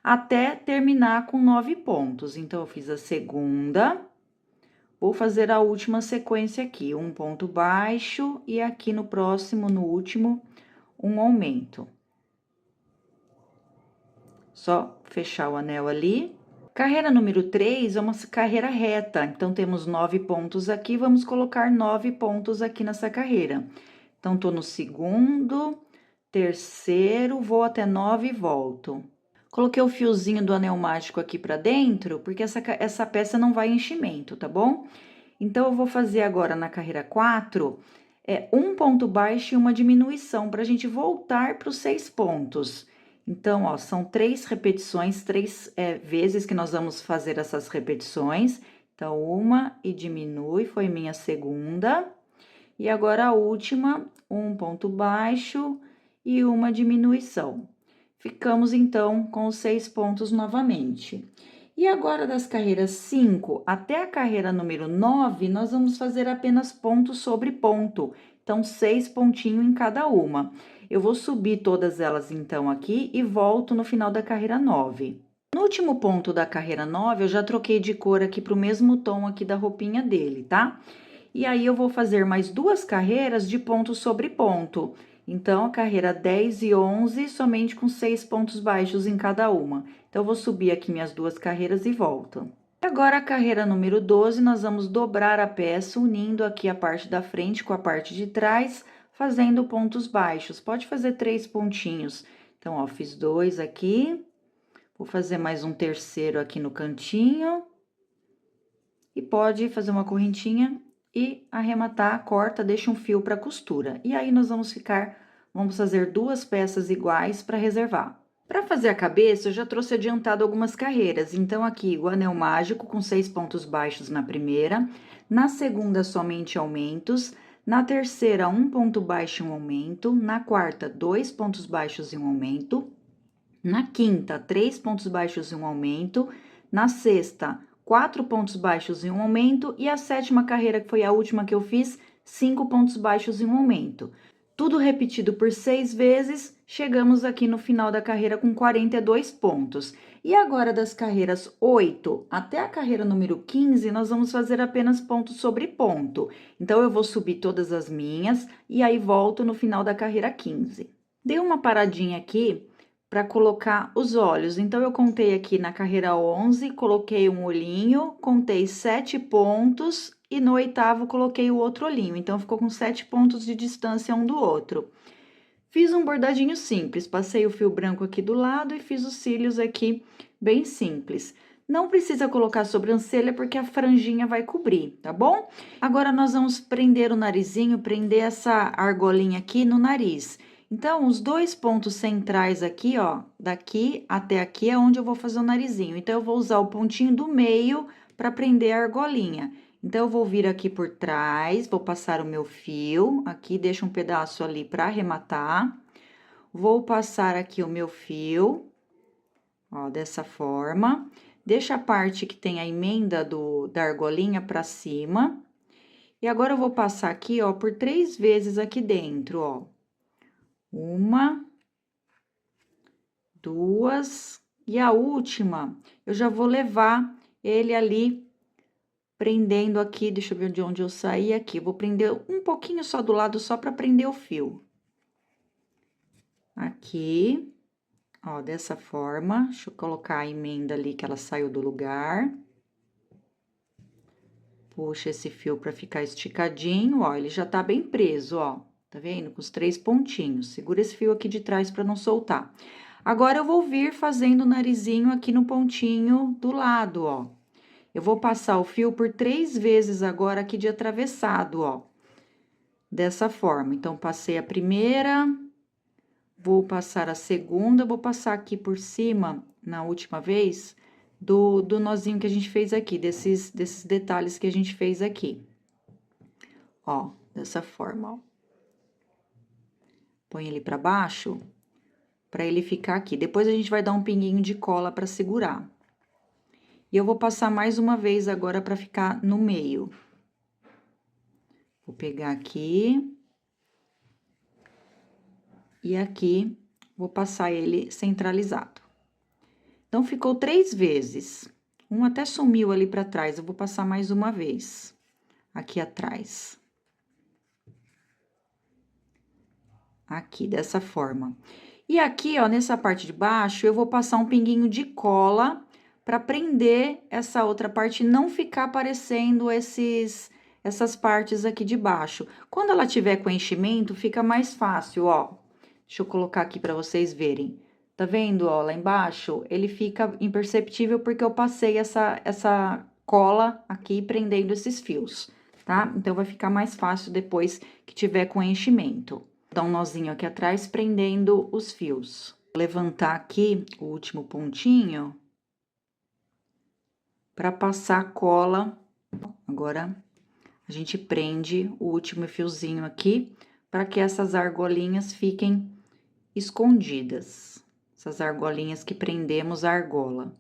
até terminar com 9 pontos. Então, eu fiz a segunda, vou fazer a última sequência aqui, um ponto baixo e aqui no próximo, no último, um aumento. Só fechar o anel ali. Carreira número 3 é uma carreira reta, então, temos 9 pontos aqui, vamos colocar 9 pontos aqui nessa carreira. Então, tô no segundo, terceiro, vou até 9 e volto. Coloquei o fiozinho do anel mágico aqui pra dentro, porque essa peça não vai enchimento, tá bom? Então, eu vou fazer agora na carreira 4, um ponto baixo e uma diminuição, pra gente voltar pros 6 pontos. Então, ó, são 3 repetições, 3 vezes que nós vamos fazer essas repetições. Então, uma e diminui, foi minha segunda. E agora a última, um ponto baixo e uma diminuição. Ficamos, então, com os 6 pontos novamente. E agora, das carreiras 5 até a carreira número 9, nós vamos fazer apenas ponto sobre ponto. Então, 6 pontinhos em cada uma. Eu vou subir todas elas, então, aqui e volto no final da carreira 9. No último ponto da carreira 9, eu já troquei de cor aqui para o mesmo tom aqui da roupinha dele, tá? E aí, eu vou fazer mais 2 carreiras de ponto sobre ponto. Então, a carreira 10 e 11, somente com 6 pontos baixos em cada uma. Então, eu vou subir aqui minhas 2 carreiras e volto. Agora, a carreira número 12, nós vamos dobrar a peça, unindo aqui a parte da frente com a parte de trás, fazendo pontos baixos. Pode fazer 3 pontinhos. Então, ó, fiz 2 aqui. Vou fazer mais um terceiro aqui no cantinho. E pode fazer uma correntinha e arrematar, corta, deixa um fio para costura. E aí, nós vamos fazer 2 peças iguais para reservar. Para fazer a cabeça, eu já trouxe adiantado algumas carreiras. Então, aqui, o anel mágico com 6 pontos baixos na primeira. Na segunda, somente aumentos. Na terceira, um ponto baixo e um aumento. Na quarta, 2 pontos baixos e um aumento. Na quinta, 3 pontos baixos e um aumento. Na sexta, 4 pontos baixos e um aumento, e a sétima carreira, que foi a última que eu fiz, 5 pontos baixos e um aumento. Tudo repetido por 6 vezes, chegamos aqui no final da carreira com 42 pontos. E agora, das carreiras 8 até a carreira número 15, nós vamos fazer apenas ponto sobre ponto. Então, eu vou subir todas as minhas, e aí volto no final da carreira 15. Dei uma paradinha aqui para colocar os olhos. Então, eu contei aqui na carreira 11, coloquei um olhinho, contei 7 pontos e no oitavo coloquei o outro olhinho. Então, ficou com 7 pontos de distância um do outro. Fiz um bordadinho simples, passei o fio branco aqui do lado e fiz os cílios aqui bem simples. Não precisa colocar sobrancelha porque a franjinha vai cobrir, tá bom? Agora, nós vamos prender o narizinho, prender essa argolinha aqui no nariz. Então, os 2 pontos centrais aqui, ó, daqui até aqui é onde eu vou fazer o narizinho. Então, eu vou usar o pontinho do meio para prender a argolinha. Então, eu vou vir aqui por trás, vou passar o meu fio, aqui deixo um pedaço ali para arrematar. Vou passar aqui o meu fio, ó, dessa forma. Deixa a parte que tem a emenda da argolinha para cima. E agora, eu vou passar aqui, ó, por 3 vezes aqui dentro, ó. 1, 2, e a última, eu já vou levar ele ali, prendendo aqui, deixa eu ver de onde eu saí aqui, vou prender um pouquinho só do lado, só para prender o fio. Aqui, ó, dessa forma, deixa eu colocar a emenda ali que ela saiu do lugar. Puxa esse fio para ficar esticadinho, ó, ele já tá bem preso, ó. Tá vendo? Com os 3 pontinhos. Segura esse fio aqui de trás para não soltar. Agora, eu vou vir fazendo o narizinho aqui no pontinho do lado, ó. Eu vou passar o fio por 3 vezes agora aqui de atravessado, ó. Dessa forma. Então, passei a primeira, vou passar a segunda, vou passar aqui por cima, na última vez, do nozinho que a gente fez aqui, desses detalhes que a gente fez aqui. Ó, dessa forma, ó. Põe ele pra baixo, pra ele ficar aqui. Depois, a gente vai dar um pinguinho de cola pra segurar. E eu vou passar mais uma vez agora pra ficar no meio. Vou pegar aqui. E aqui, vou passar ele centralizado. Então, ficou 3 vezes. Um até sumiu ali pra trás, eu vou passar mais uma vez. Aqui atrás. Aqui, dessa forma. E aqui, ó, nessa parte de baixo, eu vou passar um pinguinho de cola para prender essa outra parte e não ficar aparecendo essas partes aqui de baixo. Quando ela tiver com enchimento, fica mais fácil, ó. Deixa eu colocar aqui para vocês verem. Tá vendo, ó, lá embaixo? Ele fica imperceptível porque eu passei essa cola aqui prendendo esses fios, tá? Então, vai ficar mais fácil depois que tiver com enchimento. Vou dar um nozinho aqui atrás prendendo os fios. Vou levantar aqui o último pontinho para passar a cola. Agora, a gente prende o último fiozinho aqui para que essas argolinhas fiquem escondidas. Essas argolinhas que prendemos a argola.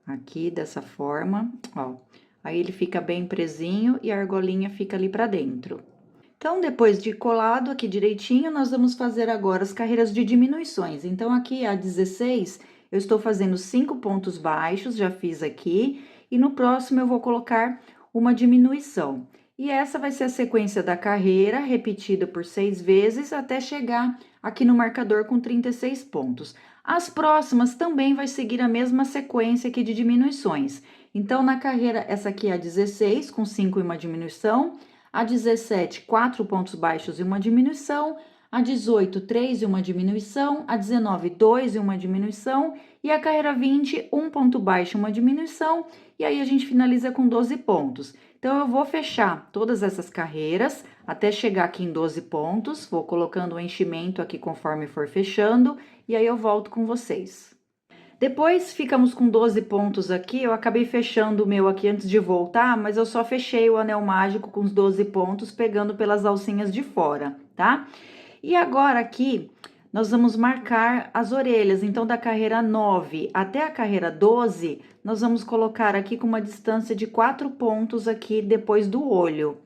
Aqui, dessa forma, ó. Aí, ele fica bem presinho e a argolinha fica ali pra dentro. Então, depois de colado aqui direitinho, nós vamos fazer agora as carreiras de diminuições. Então, aqui a 16, eu estou fazendo 5 pontos baixos, já fiz aqui. E no próximo, eu vou colocar uma diminuição. E essa vai ser a sequência da carreira, repetida por 6 vezes, até chegar aqui no marcador com 36 pontos. As próximas também vai seguir a mesma sequência aqui de diminuições. Então, na carreira, essa aqui é a 16, com 5 e uma diminuição. A 17, 4 pontos baixos e uma diminuição. A 18, 3 e uma diminuição. A 19, 2 e uma diminuição. E a carreira 20, 1 ponto baixo e uma diminuição. E aí, a gente finaliza com 12 pontos. Então, eu vou fechar todas essas carreiras até chegar aqui em 12 pontos. Vou colocando o enchimento aqui conforme for fechando. E aí, eu volto com vocês. Depois, ficamos com 12 pontos aqui. Eu acabei fechando o meu aqui antes de voltar, mas eu só fechei o anel mágico com os 12 pontos, pegando pelas alcinhas de fora, tá? E agora aqui, nós vamos marcar as orelhas. Então, da carreira 9 até a carreira 12, nós vamos colocar aqui com uma distância de 4 pontos aqui depois do olho.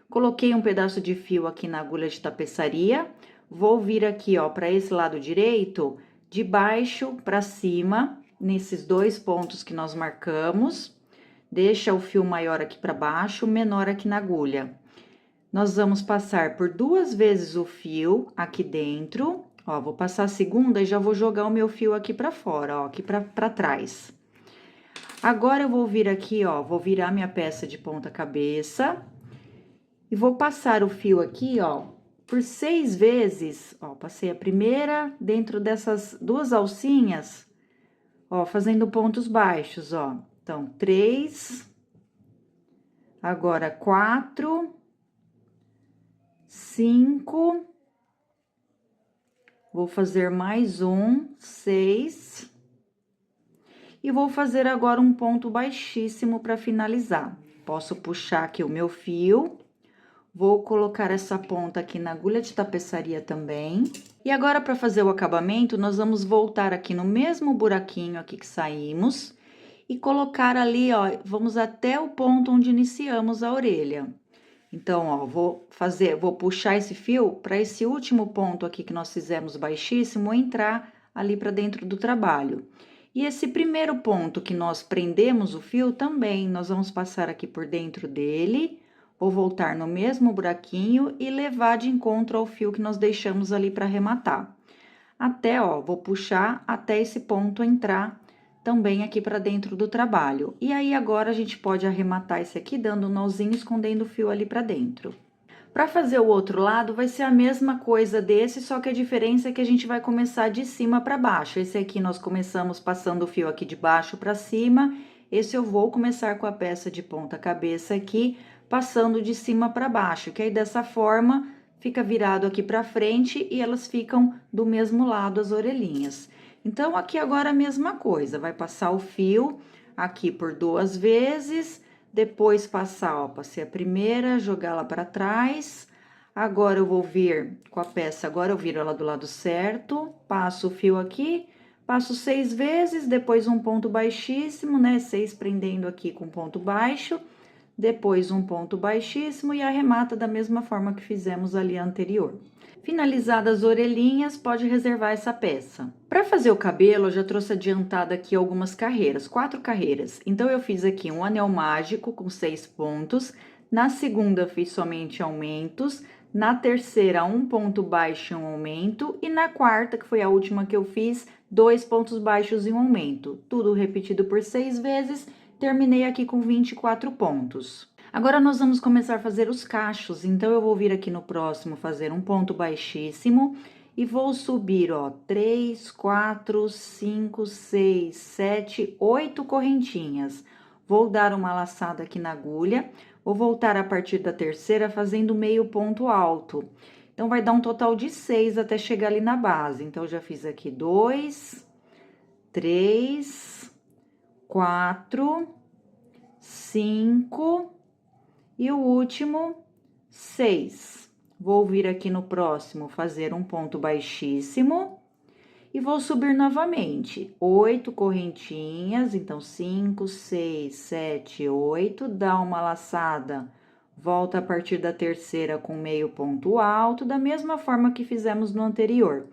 Coloquei um pedaço de fio aqui na agulha de tapeçaria. Vou vir aqui, ó, para esse lado direito, de baixo para cima, nesses 2 pontos que nós marcamos. Deixa o fio maior aqui para baixo, menor aqui na agulha. Nós vamos passar por 2 vezes o fio aqui dentro. Ó, vou passar a segunda e já vou jogar o meu fio aqui para fora, ó, aqui para trás. Agora, eu vou vir aqui, ó, vou virar minha peça de ponta cabeça. E vou passar o fio aqui, ó, por 6 vezes, ó, passei a primeira dentro dessas 2 alcinhas, ó, fazendo pontos baixos, ó. Então, 3, agora 4, 5, vou fazer mais um, 6, e vou fazer agora um ponto baixíssimo para finalizar. Posso puxar aqui o meu fio. Vou colocar essa ponta aqui na agulha de tapeçaria também. E agora, para fazer o acabamento, nós vamos voltar aqui no mesmo buraquinho aqui que saímos. E colocar ali, ó, vamos até o ponto onde iniciamos a orelha. Então, ó, vou puxar esse fio para esse último ponto aqui que nós fizemos baixíssimo entrar ali para dentro do trabalho. E esse primeiro ponto que nós prendemos o fio também, nós vamos passar aqui por dentro dele. Vou voltar no mesmo buraquinho e levar de encontro ao fio que nós deixamos ali para arrematar. Até, ó, vou puxar até esse ponto entrar também aqui para dentro do trabalho. E aí, agora, a gente pode arrematar esse aqui, dando um nozinho, escondendo o fio ali para dentro. Para fazer o outro lado, vai ser a mesma coisa desse, só que a diferença é que a gente vai começar de cima para baixo. Esse aqui, nós começamos passando o fio aqui de baixo para cima. Esse eu vou começar com a peça de ponta cabeça aqui, passando de cima para baixo, que aí dessa forma fica virado aqui para frente e elas ficam do mesmo lado as orelhinhas. Então, aqui agora a mesma coisa, vai passar o fio aqui por 2 vezes, depois passar, ó, passei a primeira, jogá-la para trás. Agora, eu vou vir com a peça, agora eu viro ela do lado certo, passo o fio aqui, passo 6 vezes, depois um ponto baixíssimo, né? 6 prendendo aqui com ponto baixo. Depois, um ponto baixíssimo e arremata da mesma forma que fizemos ali anterior. Finalizadas as orelhinhas, pode reservar essa peça. Para fazer o cabelo, eu já trouxe adiantado aqui algumas carreiras, 4 carreiras. Então, eu fiz aqui um anel mágico com 6 pontos. Na segunda, fiz somente aumentos. Na terceira, um ponto baixo e um aumento. E na quarta, que foi a última que eu fiz, 2 pontos baixos e um aumento. Tudo repetido por 6 vezes. Terminei aqui com 24 pontos. Agora, nós vamos começar a fazer os cachos. Então, eu vou vir aqui no próximo fazer um ponto baixíssimo e vou subir, ó, 3, 4, 5, 6, 7, 8 correntinhas. Vou dar uma laçada aqui na agulha, vou voltar a partir da terceira fazendo meio ponto alto. Então, vai dar um total de 6 até chegar ali na base. Então, eu já fiz aqui 2, 3, 4, 5 e o último, 6. Vou vir aqui no próximo, fazer um ponto baixíssimo e vou subir novamente. 8 correntinhas, então 5, 6, 7, 8, dá uma laçada, volta a partir da terceira com meio ponto alto, da mesma forma que fizemos no anterior.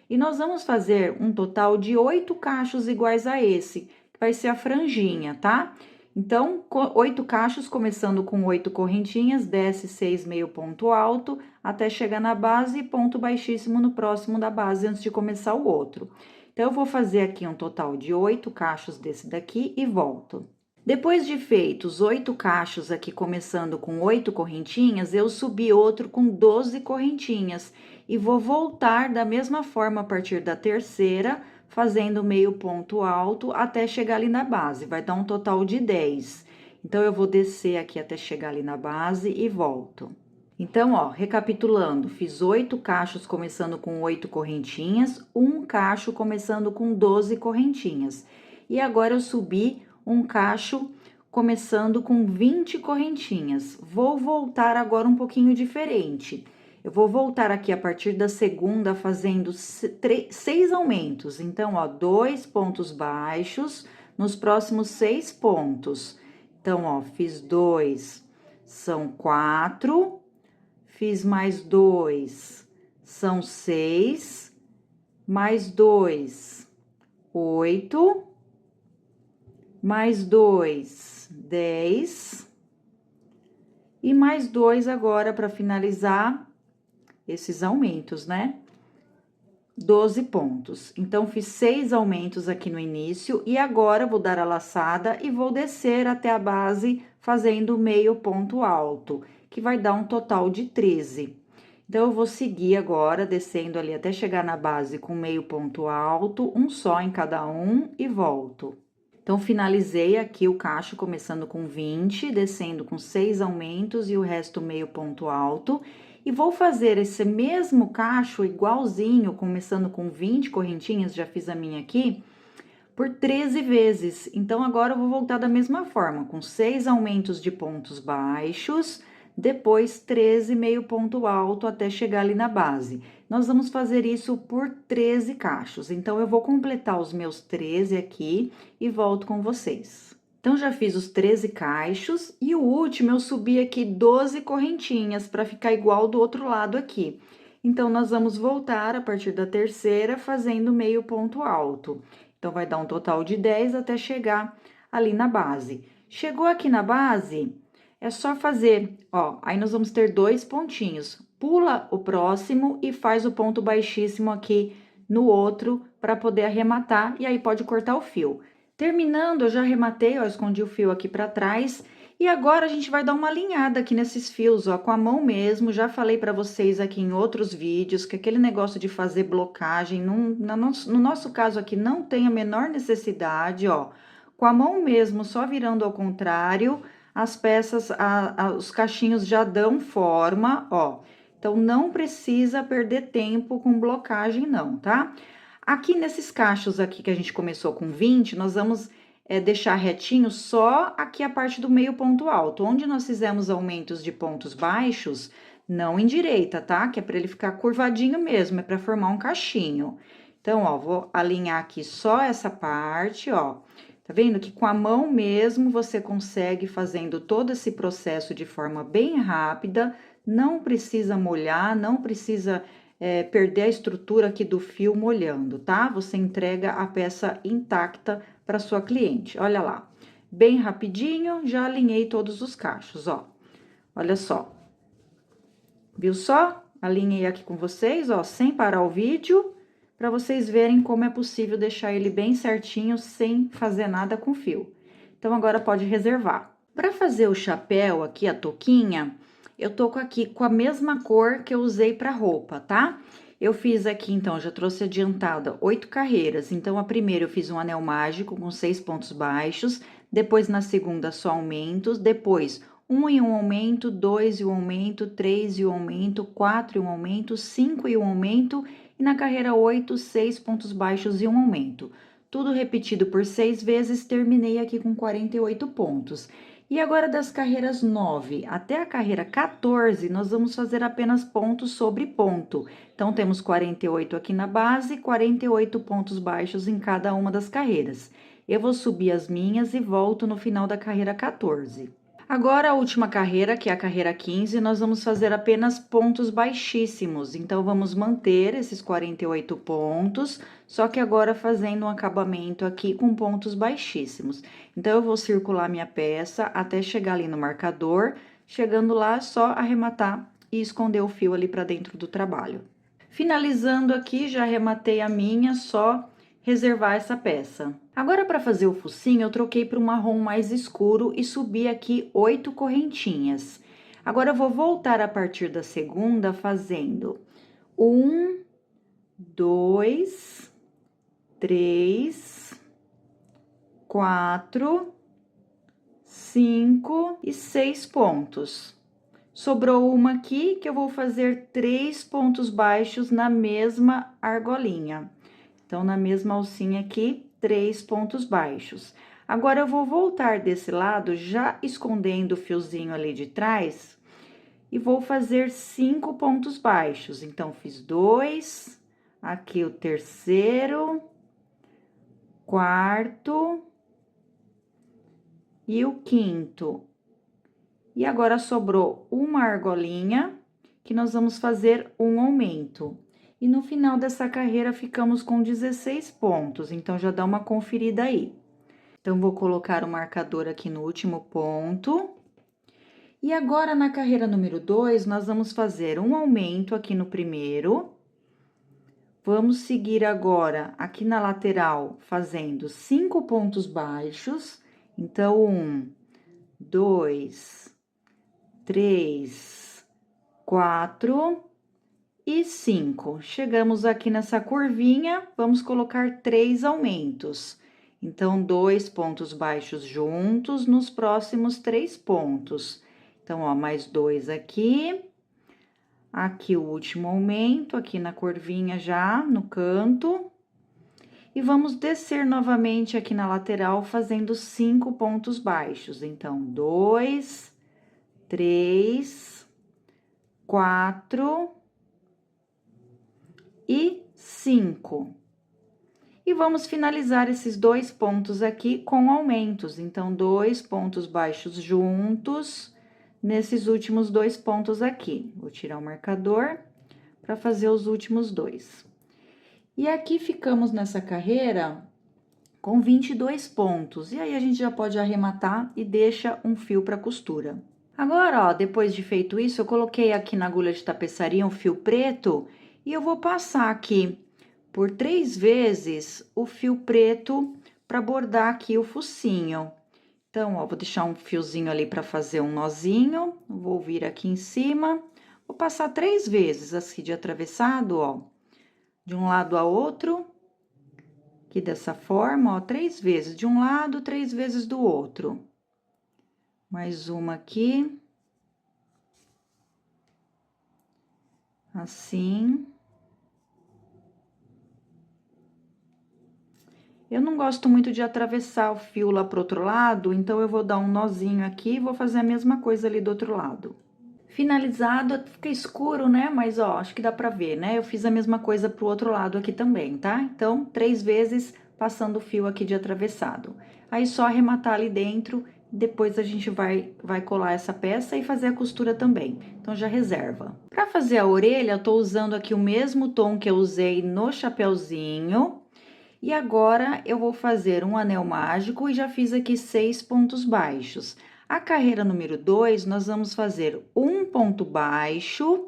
E nós vamos fazer um total de 8 cachos iguais a esse, que vai ser a franjinha, tá? Então, 8 cachos, começando com 8 correntinhas, desce 6 meio ponto alto, até chegar na base e ponto baixíssimo no próximo da base, antes de começar o outro. Então, eu vou fazer aqui um total de 8 cachos desse daqui e volto. Depois de feitos 8 cachos aqui, começando com 8 correntinhas, eu subi outro com 12 correntinhas. E vou voltar da mesma forma a partir da terceira, fazendo meio ponto alto até chegar ali na base, vai dar um total de 10. Então, eu vou descer aqui até chegar ali na base e volto. Então, ó, recapitulando, fiz 8 cachos começando com 8 correntinhas, um cacho começando com 12 correntinhas. E agora, eu subi um cacho começando com 20 correntinhas. Vou voltar agora um pouquinho diferente. Eu vou voltar aqui a partir da segunda, fazendo 6 aumentos. Então, ó, 2 pontos baixos nos próximos 6 pontos. Então, ó, fiz 2, são 4, fiz mais 2, são 6, mais 2, 8, mais 2, 10, e mais 2 agora para finalizar esses aumentos, né? 12 pontos. Então, fiz 6 aumentos aqui no início e agora vou dar a laçada e vou descer até a base fazendo meio ponto alto, que vai dar um total de 13. Então, eu vou seguir agora, descendo ali até chegar na base com meio ponto alto, um só em cada um e volto. Então, finalizei aqui o cacho começando com 20, descendo com 6 aumentos e o resto meio ponto alto. E vou fazer esse mesmo cacho igualzinho, começando com 20 correntinhas, já fiz a minha aqui, por 13 vezes. Então, agora eu vou voltar da mesma forma, com 6 aumentos de pontos baixos, depois 13 meio ponto alto até chegar ali na base. Nós vamos fazer isso por 13 cachos. Então, eu vou completar os meus 13 aqui e volto com vocês. Então, já fiz os 13 cachos e o último eu subi aqui 12 correntinhas para ficar igual do outro lado aqui. Então, nós vamos voltar a partir da terceira fazendo meio ponto alto. Então, vai dar um total de 10 até chegar ali na base. Chegou aqui na base, é só fazer, ó, aí nós vamos ter 2 pontinhos. Pula o próximo e faz o ponto baixíssimo aqui no outro para poder arrematar e aí pode cortar o fio. Terminando, eu já arrematei, ó, escondi o fio aqui para trás. E agora, a gente vai dar uma alinhada aqui nesses fios, ó, com a mão mesmo. Já falei para vocês aqui em outros vídeos que aquele negócio de fazer blocagem, no nosso caso aqui, não tem a menor necessidade, ó. Com a mão mesmo, só virando ao contrário, as peças, os cachinhos já dão forma, ó. Então, não precisa perder tempo com blocagem, não, tá? Aqui nesses cachos aqui que a gente começou com 20, nós vamos deixar retinho só aqui a parte do meio ponto alto. Onde nós fizemos aumentos de pontos baixos, não endireita, tá? Que é para ele ficar curvadinho mesmo, é para formar um cachinho. Então, ó, vou alinhar aqui só essa parte, ó. Tá vendo que com a mão mesmo você consegue fazendo todo esse processo de forma bem rápida, não precisa molhar, não precisa perder a estrutura aqui do fio molhando, tá? Você entrega a peça intacta para sua cliente. Olha lá, bem rapidinho, já alinhei todos os cachos, ó. Olha só. Viu só? Alinhei aqui com vocês, ó, sem parar o vídeo, para vocês verem como é possível deixar ele bem certinho, sem fazer nada com fio. Então, agora pode reservar. Para fazer o chapéu aqui, a touquinha, eu tô aqui com a mesma cor que eu usei para roupa, tá? Eu fiz aqui, então, já trouxe adiantada 8 carreiras. Então, a primeira eu fiz um anel mágico com 6 pontos baixos, depois na segunda só aumentos, depois 1 e 1 aumento, 2 e 1 aumento, 3 e 1 aumento, 4 e 1 aumento, 5 e 1 aumento, e na carreira 8, 6 pontos baixos e 1 aumento. Tudo repetido por 6 vezes, terminei aqui com 48 pontos. E agora, das carreiras 9 até a carreira 14, nós vamos fazer apenas ponto sobre ponto. Então, temos 48 aqui na base, 48 pontos baixos em cada uma das carreiras. Eu vou subir as minhas e volto no final da carreira 14. Agora, a última carreira, que é a carreira 15, nós vamos fazer apenas pontos baixíssimos. Então, vamos manter esses 48 pontos, só que agora fazendo um acabamento aqui com pontos baixíssimos. Então, eu vou circular minha peça até chegar ali no marcador. Chegando lá, só arrematar e esconder o fio ali para dentro do trabalho. Finalizando aqui, já arrematei a minha, só reservar essa peça. Agora, para fazer o focinho, eu troquei para um marrom mais escuro e subi aqui 8 correntinhas. Agora, eu vou voltar a partir da segunda fazendo 1, 2, 3, 4, 5 e 6 pontos. Sobrou uma aqui que eu vou fazer 3 pontos baixos na mesma argolinha. Então, na mesma alcinha aqui, 3 pontos baixos. Agora, eu vou voltar desse lado, já escondendo o fiozinho ali de trás, e vou fazer 5 pontos baixos. Então, fiz 2, aqui o terceiro, quarto e o quinto. E agora, sobrou uma argolinha, que nós vamos fazer um aumento. E no final dessa carreira, ficamos com 16 pontos, então, já dá uma conferida aí. Então, vou colocar o marcador aqui no último ponto. E agora, na carreira número 2, nós vamos fazer um aumento aqui no primeiro. Vamos seguir agora aqui na lateral, fazendo 5 pontos baixos. Então, 1, 2, 3, 4... e 5. Chegamos aqui nessa curvinha, vamos colocar 3 aumentos. Então, 2 pontos baixos juntos nos próximos 3 pontos. Então, ó, mais 2 aqui. Aqui o último aumento, aqui na curvinha já, no canto. E vamos descer novamente aqui na lateral, fazendo 5 pontos baixos. Então, 2, 3, 4... e 5. E vamos finalizar esses 2 pontos aqui com aumentos. Então, 2 pontos baixos juntos nesses últimos 2 pontos aqui. Vou tirar o marcador para fazer os últimos 2. E aqui ficamos nessa carreira com 22 pontos. E aí, a gente já pode arrematar e deixa um fio para costura. Agora, ó, depois de feito isso, eu coloquei aqui na agulha de tapeçaria um fio preto. E eu vou passar aqui por 3 vezes o fio preto para bordar aqui o focinho. Então, ó, vou deixar um fiozinho ali para fazer um nozinho, vou vir aqui em cima, vou passar 3 vezes assim de atravessado, ó, de um lado a outro, aqui dessa forma, ó, 3 vezes de um lado, 3 vezes do outro. Mais uma aqui. Assim. Eu não gosto muito de atravessar o fio lá pro outro lado, então, eu vou dar um nozinho aqui e vou fazer a mesma coisa ali do outro lado. Finalizado, fica escuro, né? Mas, ó, acho que dá pra ver, né? Eu fiz a mesma coisa pro outro lado aqui também, tá? Então, 3 vezes passando o fio aqui de atravessado. Aí, só arrematar ali dentro, depois a gente vai colar essa peça e fazer a costura também. Então, já reserva. Pra fazer a orelha, eu tô usando aqui o mesmo tom que eu usei no chapeuzinho. E agora, eu vou fazer um anel mágico e já fiz aqui 6 pontos baixos. A carreira número 2, nós vamos fazer um ponto baixo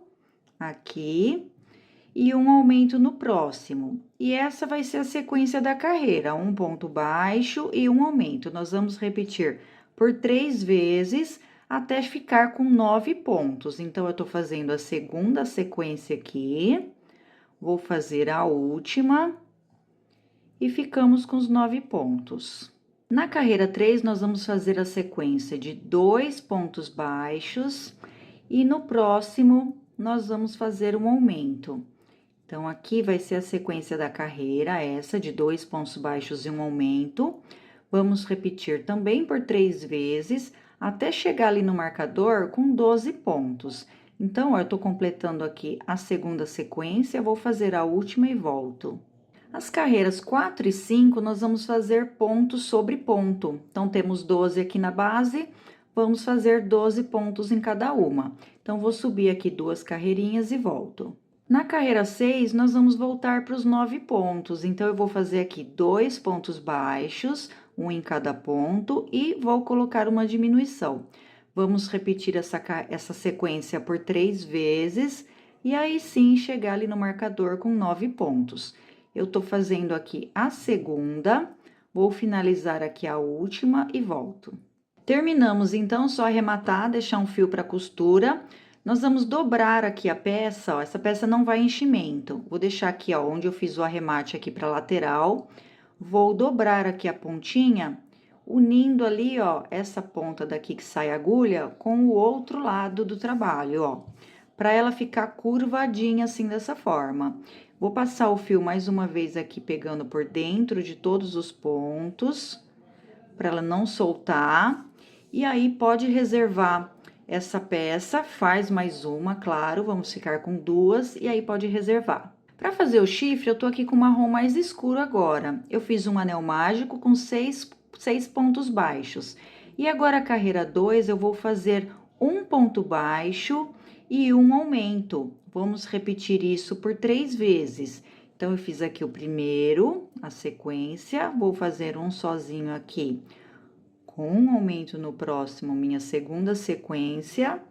aqui e um aumento no próximo. E essa vai ser a sequência da carreira, um ponto baixo e um aumento. Nós vamos repetir por 3 vezes até ficar com 9 pontos. Então, eu tô fazendo a segunda sequência aqui. vou fazer a última e ficamos com os 9 pontos. Na carreira 3, nós vamos fazer a sequência de 2 pontos baixos e no próximo nós vamos fazer um aumento. Então, aqui vai ser a sequência da carreira, essa de 2 pontos baixos e um aumento. Vamos repetir também por 3 vezes, até chegar ali no marcador com 12 pontos. Então, ó, eu tô completando aqui a segunda sequência, vou fazer a última e volto. As carreiras 4 e 5, nós vamos fazer ponto sobre ponto. Então, temos 12 aqui na base, vamos fazer 12 pontos em cada uma. Então, vou subir aqui 2 carreirinhas e volto. Na carreira 6, nós vamos voltar para os 9 pontos. Então, eu vou fazer aqui 2 pontos baixos, um em cada ponto, e vou colocar uma diminuição. Vamos repetir essa sequência por 3 vezes, e aí sim chegar ali no marcador com 9 pontos. Eu tô fazendo aqui a segunda, vou finalizar aqui a última e volto. Terminamos, então, só arrematar, deixar um fio para costura. Nós vamos dobrar aqui a peça, ó, essa peça não vai enchimento. Vou deixar aqui, ó, onde eu fiz o arremate aqui pra lateral. Vou dobrar aqui a pontinha, unindo ali, ó, essa ponta daqui que sai a agulha com o outro lado do trabalho, ó. Pra ela ficar curvadinha assim, dessa forma. Vou passar o fio mais uma vez aqui, pegando por dentro de todos os pontos, pra ela não soltar. E aí, pode reservar essa peça, faz mais uma, claro, vamos ficar com 2, e aí pode reservar. Para fazer o chifre, eu tô aqui com marrom mais escuro agora. Eu fiz um anel mágico com 6 pontos baixos. E agora, a carreira 2, eu vou fazer um ponto baixo e um aumento. Vamos repetir isso por 3 vezes. Então, eu fiz aqui o primeiro, a sequência, vou fazer um sozinho aqui, com um aumento no próximo, minha segunda sequência.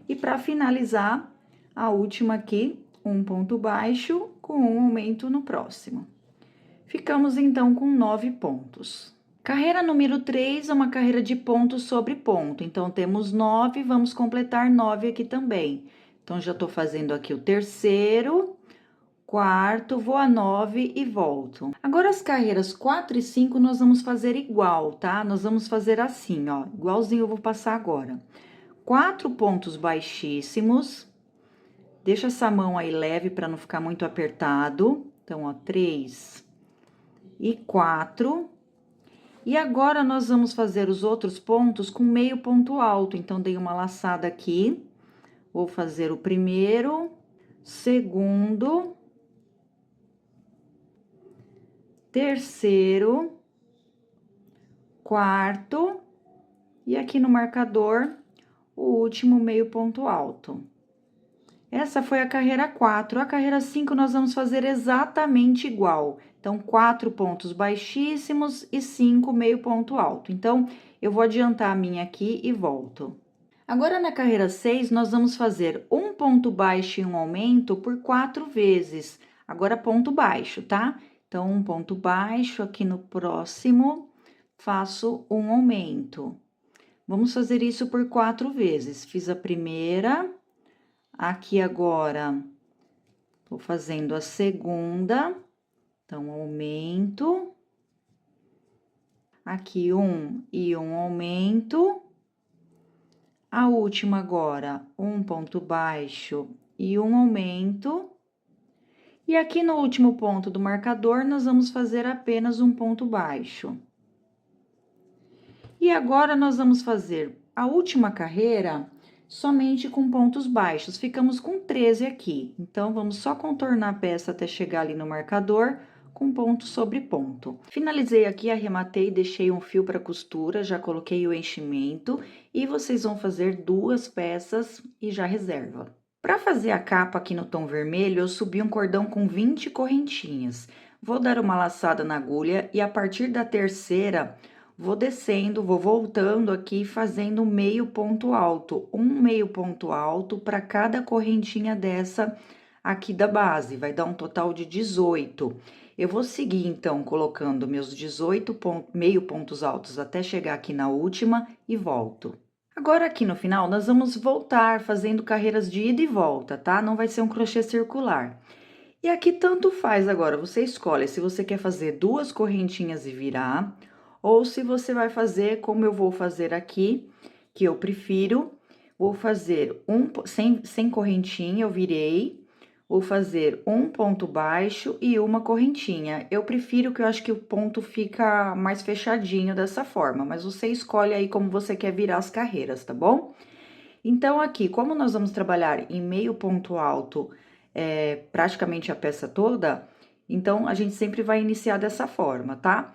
E para finalizar, a última aqui, um ponto baixo com um aumento no próximo. Ficamos, então, com 9 pontos. Carreira número 3 é uma carreira de ponto sobre ponto. Então, temos 9, vamos completar 9 aqui também. Então, já tô fazendo aqui o terceiro, quarto, vou a 9 e volto. Agora, as carreiras 4 e 5, nós vamos fazer igual, tá? Nós vamos fazer assim, ó, igualzinho eu vou passar agora. 4 pontos baixíssimos, deixa essa mão aí leve para não ficar muito apertado. Então, ó, 3 e 4. E agora, nós vamos fazer os outros pontos com meio ponto alto. Então, dei uma laçada aqui, vou fazer o primeiro, segundo, terceiro, quarto, e aqui no marcador, o último meio ponto alto. Essa foi a carreira 4. A carreira 5, nós vamos fazer exatamente igual. Então, 4 pontos baixíssimos e 5 meio ponto alto. Então, eu vou adiantar a minha aqui e volto. Agora, na carreira 6, nós vamos fazer um ponto baixo e um aumento por 4 vezes. Agora, ponto baixo, tá? Então, um ponto baixo, aqui no próximo, faço um aumento. Vamos fazer isso por 4 vezes. Fiz a primeira, aqui agora, tô fazendo a segunda, então, aumento. Aqui, um e um aumento. A última agora, um ponto baixo e um aumento. E aqui no último ponto do marcador, nós vamos fazer apenas um ponto baixo. E agora, nós vamos fazer a última carreira somente com pontos baixos. Ficamos com 13 aqui. Então, vamos só contornar a peça até chegar ali no marcador, com ponto sobre ponto. Finalizei aqui, arrematei, deixei um fio para costura, já coloquei o enchimento. E vocês vão fazer 2 peças e já reserva. Para fazer a capa aqui no tom vermelho, eu subi um cordão com 20 correntinhas. Vou dar uma laçada na agulha e a partir da terceira, vou descendo, vou voltando aqui, fazendo meio ponto alto. Um meio ponto alto para cada correntinha dessa aqui da base, vai dar um total de 18. Eu vou seguir, então, colocando meus 18 meio pontos altos até chegar aqui na última e volto. Agora, aqui no final, nós vamos voltar fazendo carreiras de ida e volta, tá? Não vai ser um crochê circular. E aqui tanto faz agora, você escolhe se você quer fazer 2 correntinhas e virar, ou se você vai fazer como eu vou fazer aqui, que eu prefiro, vou fazer sem correntinha, eu virei, vou fazer um ponto baixo e uma correntinha. Eu prefiro que eu acho que o ponto fica mais fechadinho dessa forma, mas você escolhe aí como você quer virar as carreiras, tá bom? Então, aqui, como nós vamos trabalhar em meio ponto alto, praticamente a peça toda, então a gente sempre vai iniciar dessa forma, tá?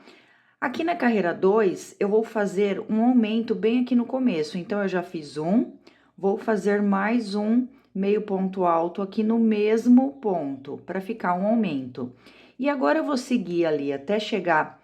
Aqui na carreira 2, eu vou fazer um aumento bem aqui no começo. Então, eu já fiz um, vou fazer mais um meio ponto alto aqui no mesmo ponto, para ficar um aumento. E agora, eu vou seguir ali até chegar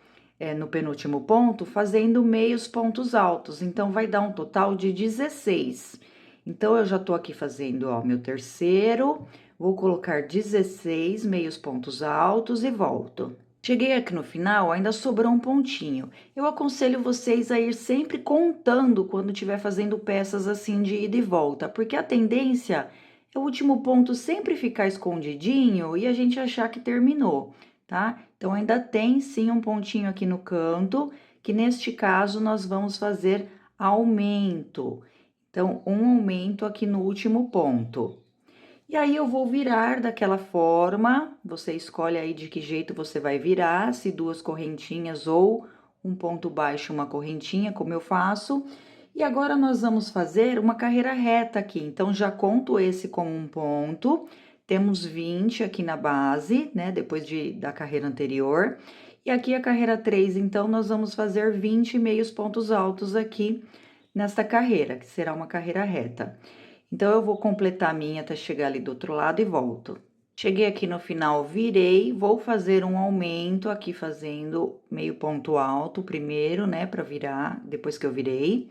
no penúltimo ponto, fazendo meios pontos altos. Então, vai dar um total de 16. Então, eu já tô aqui fazendo, ó, meu terceiro, vou colocar 16 meios pontos altos e volto. Cheguei aqui no final, ainda sobrou um pontinho. Eu aconselho vocês a ir sempre contando quando estiver fazendo peças assim de ida e volta, porque a tendência é o último ponto sempre ficar escondidinho e a gente achar que terminou, tá? Então, ainda tem sim um pontinho aqui no canto, que neste caso nós vamos fazer aumento. Então, um aumento aqui no último ponto. E aí, eu vou virar daquela forma, você escolhe aí de que jeito você vai virar, se 2 correntinhas ou um ponto baixo, uma correntinha, como eu faço. E agora, nós vamos fazer uma carreira reta aqui, então, já conto esse como um ponto, temos 20 aqui na base, né, depois da carreira anterior. E aqui a carreira 3, então, nós vamos fazer 20 meios pontos altos aqui nesta carreira, que será uma carreira reta. Então, eu vou completar a minha até chegar ali do outro lado e volto. Cheguei aqui no final, virei, vou fazer um aumento aqui fazendo meio ponto alto primeiro, né, para virar, depois que eu virei.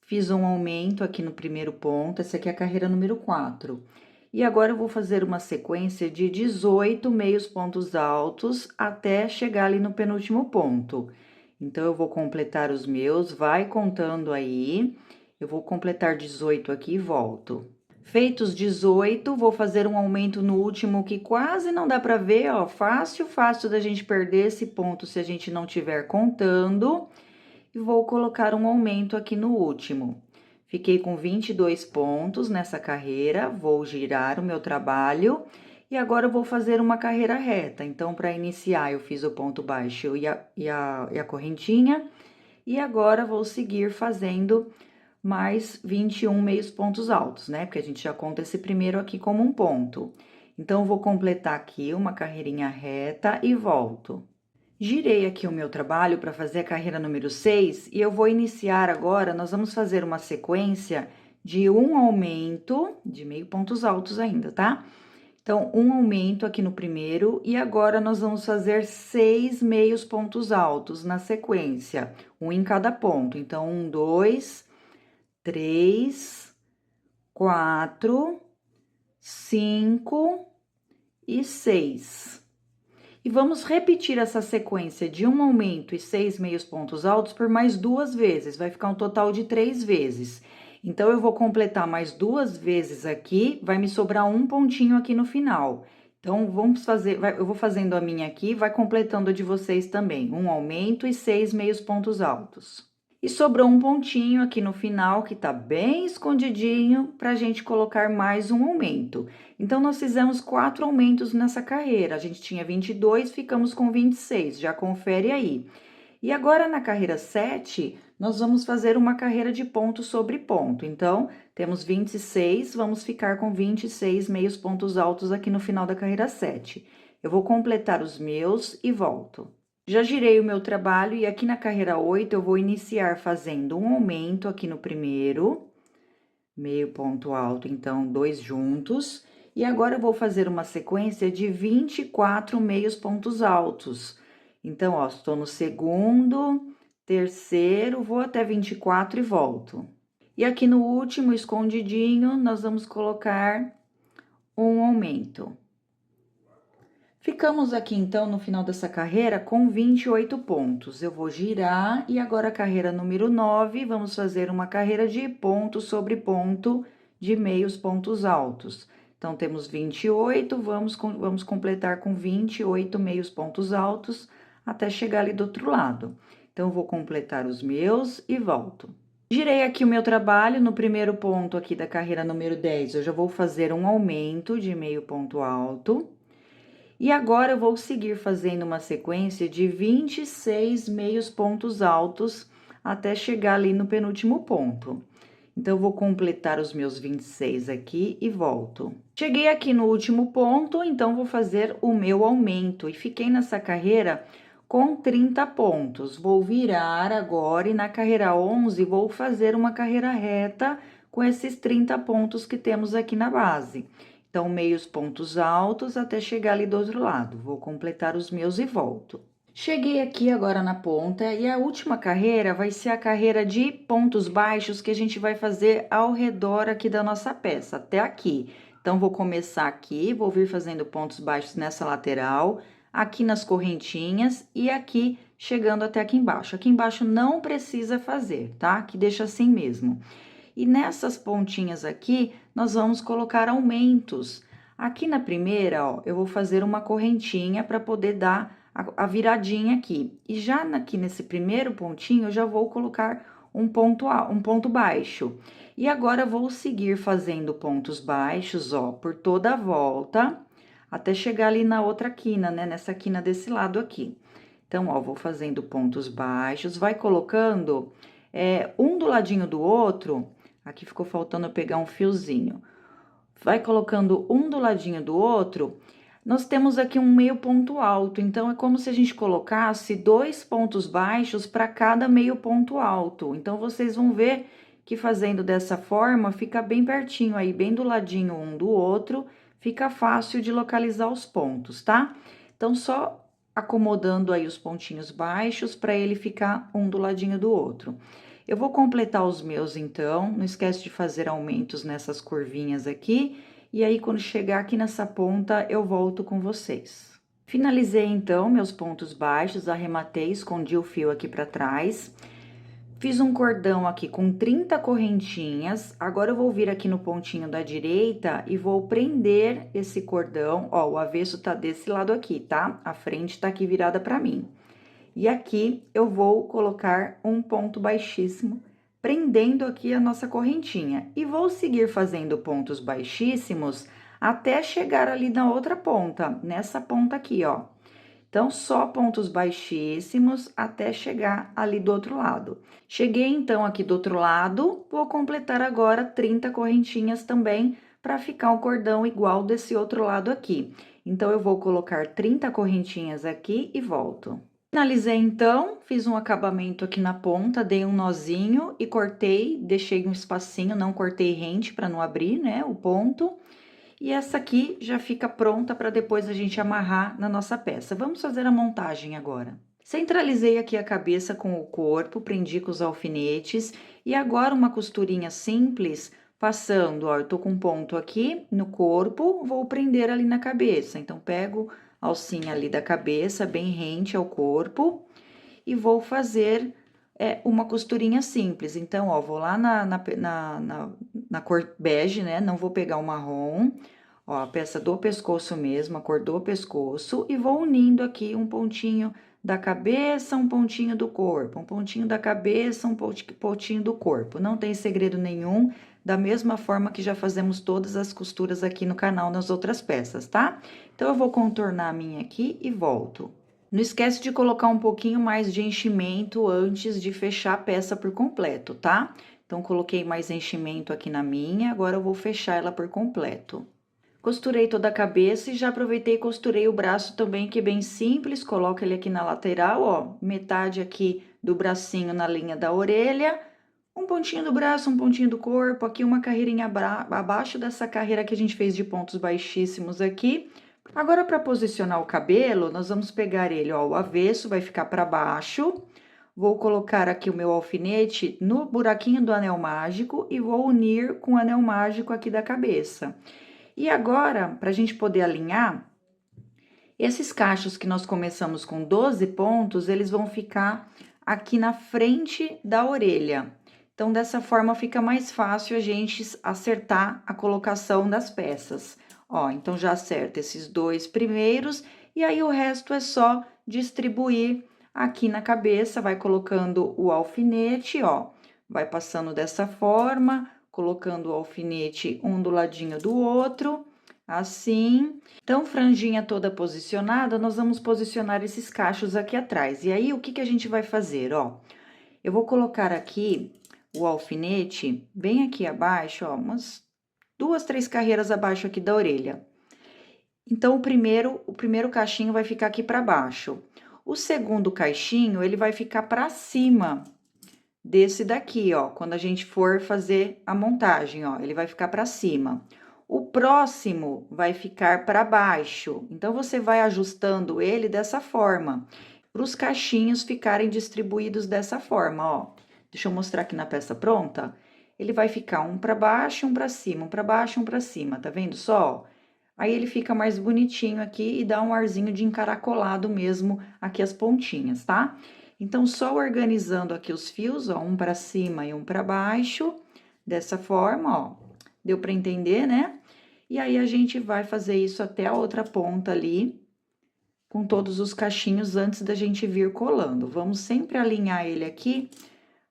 Fiz um aumento aqui no primeiro ponto, essa aqui é a carreira número 4. E agora, eu vou fazer uma sequência de 18 meios pontos altos até chegar ali no penúltimo ponto. Então, eu vou completar os meus, vai contando aí. Eu vou completar 18 aqui e volto. Feitos 18, vou fazer um aumento no último que quase não dá para ver, ó. Fácil, fácil da gente perder esse ponto se a gente não tiver contando. E vou colocar um aumento aqui no último. Fiquei com 22 pontos nessa carreira, vou girar o meu trabalho. E agora, eu vou fazer uma carreira reta. Então, para iniciar, eu fiz o ponto baixo e a correntinha. E agora, vou seguir fazendo mais 21 meios pontos altos, né? Porque a gente já conta esse primeiro aqui como um ponto. Então, vou completar aqui uma carreirinha reta e volto. Girei aqui o meu trabalho para fazer a carreira número 6 e eu vou iniciar agora, nós vamos fazer uma sequência de um aumento, de meio pontos altos ainda, tá? Então, um aumento aqui no primeiro, e agora nós vamos fazer 6 meios pontos altos na sequência, um em cada ponto. Então, 1, 2, 3, 4, 5 e 6. E vamos repetir essa sequência de um aumento e 6 meios pontos altos por mais 2 vezes, vai ficar um total de 3 vezes. Então, eu vou completar mais 2 vezes aqui, vai me sobrar um pontinho aqui no final. Então, vamos fazer, eu vou fazendo a minha aqui, vai completando a de vocês também. Um aumento e 6 meios pontos altos. E sobrou um pontinho aqui no final, que tá bem escondidinho, pra gente colocar mais um aumento. Então, nós fizemos 4 aumentos nessa carreira. A gente tinha 22, ficamos com 26, já confere aí. E agora, na carreira 7, nós vamos fazer uma carreira de ponto sobre ponto. Então, temos 26, vamos ficar com 26 meios pontos altos aqui no final da carreira 7. Eu vou completar os meus e volto. Já girei o meu trabalho e aqui na carreira 8, eu vou iniciar fazendo um aumento aqui no primeiro, meio ponto alto, então, 2 juntos. E agora, eu vou fazer uma sequência de 24 meios pontos altos. Então, ó, estou no segundo, terceiro, vou até 24 e volto. E aqui no último, escondidinho, nós vamos colocar um aumento. Ficamos aqui, então, no final dessa carreira com 28 pontos. Eu vou girar e agora a carreira número 9, vamos fazer uma carreira de ponto sobre ponto de meios pontos altos. Então, temos 28, vamos completar com 28 meios pontos altos até chegar ali do outro lado. Então, eu vou completar os meus e volto. Girei aqui o meu trabalho, no primeiro ponto aqui da carreira número 10, eu já vou fazer um aumento de meio ponto alto. E agora, eu vou seguir fazendo uma sequência de 26 meios pontos altos até chegar ali no penúltimo ponto. Então, eu vou completar os meus 26 aqui e volto. Cheguei aqui no último ponto, então, vou fazer o meu aumento. E fiquei nessa carreira com 30 pontos. Vou virar agora e na carreira 11, vou fazer uma carreira reta com esses 30 pontos que temos aqui na base. Então, meios pontos altos até chegar ali do outro lado. Vou completar os meus e volto. Cheguei aqui agora na ponta e a última carreira vai ser a carreira de pontos baixos que a gente vai fazer ao redor aqui da nossa peça, até aqui. Então, vou começar aqui, vou vir fazendo pontos baixos nessa lateral, aqui nas correntinhas e aqui chegando até aqui embaixo. Aqui embaixo não precisa fazer, tá? Que deixa assim mesmo. E nessas pontinhas aqui, nós vamos colocar aumentos. Aqui na primeira, ó, eu vou fazer uma correntinha para poder dar a viradinha aqui. E já aqui nesse primeiro pontinho, eu já vou colocar um ponto baixo. E agora, vou seguir fazendo pontos baixos, ó, por toda a volta, até chegar ali na outra quina, né? Nessa quina desse lado aqui. Então, ó, vou fazendo pontos baixos, vai colocando um do ladinho do outro. Aqui ficou faltando eu pegar um fiozinho. Vai colocando um do ladinho do outro. Nós temos aqui um meio ponto alto, então, é como se a gente colocasse 2 pontos baixos para cada meio ponto alto. Então, vocês vão ver que fazendo dessa forma, fica bem pertinho aí, bem do ladinho um do outro, fica fácil de localizar os pontos, tá? Então, só acomodando aí os pontinhos baixos para ele ficar um do ladinho do outro. Eu vou completar os meus, então, não esquece de fazer aumentos nessas curvinhas aqui, e aí, quando chegar aqui nessa ponta, eu volto com vocês. Finalizei, então, meus pontos baixos, arrematei, escondi o fio aqui para trás. Fiz um cordão aqui com 30 correntinhas, agora eu vou vir aqui no pontinho da direita e vou prender esse cordão, ó, o avesso tá desse lado aqui, tá? A frente tá aqui virada para mim. E aqui, eu vou colocar um ponto baixíssimo, prendendo aqui a nossa correntinha. E vou seguir fazendo pontos baixíssimos até chegar ali na outra ponta, nessa ponta aqui, ó. Então, só pontos baixíssimos até chegar ali do outro lado. Cheguei, então, aqui do outro lado, vou completar agora 30 correntinhas também, para ficar um cordão igual desse outro lado aqui. Então, eu vou colocar 30 correntinhas aqui e volto. Finalizei, então, fiz um acabamento aqui na ponta, dei um nozinho e cortei, deixei um espacinho, não cortei rente para não abrir, né, o ponto. E essa aqui já fica pronta para depois a gente amarrar na nossa peça. Vamos fazer a montagem agora. Centralizei aqui a cabeça com o corpo, prendi com os alfinetes e agora uma costurinha simples, passando, ó, eu tô com um ponto aqui no corpo, vou prender ali na cabeça. Então, pego a alcinha ali da cabeça, bem rente ao corpo, e vou fazer uma costurinha simples. Então, ó, vou lá na cor bege, né? Não vou pegar o marrom, ó, a peça do pescoço mesmo, a cor do pescoço, e vou unindo aqui um pontinho da cabeça, um pontinho do corpo, um pontinho da cabeça, um pontinho do corpo. Não tem segredo nenhum, da mesma forma que já fazemos todas as costuras aqui no canal nas outras peças, tá? Então, eu vou contornar a minha aqui e volto. Não esquece de colocar um pouquinho mais de enchimento antes de fechar a peça por completo, tá? Então, coloquei mais enchimento aqui na minha, agora eu vou fechar ela por completo. Costurei toda a cabeça e já aproveitei e costurei o braço também, que é bem simples. Coloco ele aqui na lateral, ó, metade aqui do bracinho na linha da orelha, um pontinho do braço, um pontinho do corpo, aqui uma carreirinha abaixo dessa carreira que a gente fez de pontos baixíssimos aqui. Agora, para posicionar o cabelo, nós vamos pegar ele, ó, o avesso vai ficar para baixo. Vou colocar aqui o meu alfinete no buraquinho do anel mágico e vou unir com o anel mágico aqui da cabeça. E agora, para a gente poder alinhar, esses cachos que nós começamos com 12 pontos, eles vão ficar aqui na frente da orelha. Então, dessa forma, fica mais fácil a gente acertar a colocação das peças. Ó, então já acerta esses 2 primeiros, e aí o resto é só distribuir aqui na cabeça, vai colocando o alfinete, ó, vai passando dessa forma, colocando o alfinete um do ladinho do outro, assim. Então, franjinha toda posicionada, nós vamos posicionar esses cachos aqui atrás. E aí, o que que a gente vai fazer, ó? Eu vou colocar aqui o alfinete bem aqui abaixo, ó, umas 2, 3 carreiras abaixo aqui da orelha. Então, o primeiro caixinho vai ficar aqui para baixo. O segundo caixinho, ele vai ficar para cima desse daqui, ó, quando a gente for fazer a montagem, ó, ele vai ficar para cima. O próximo vai ficar para baixo, então você vai ajustando ele dessa forma, para os caixinhos ficarem distribuídos dessa forma, ó. Deixa eu mostrar aqui na peça pronta. Ele vai ficar um para baixo, um para cima, um para baixo, um para cima, tá vendo só? Aí ele fica mais bonitinho aqui e dá um arzinho de encaracolado mesmo aqui as pontinhas, tá? Então, só organizando aqui os fios, ó, um para cima e um para baixo, dessa forma, ó. Deu para entender, né? E aí, a gente vai fazer isso até a outra ponta ali, com todos os cachinhos antes da gente vir colando. Vamos sempre alinhar ele aqui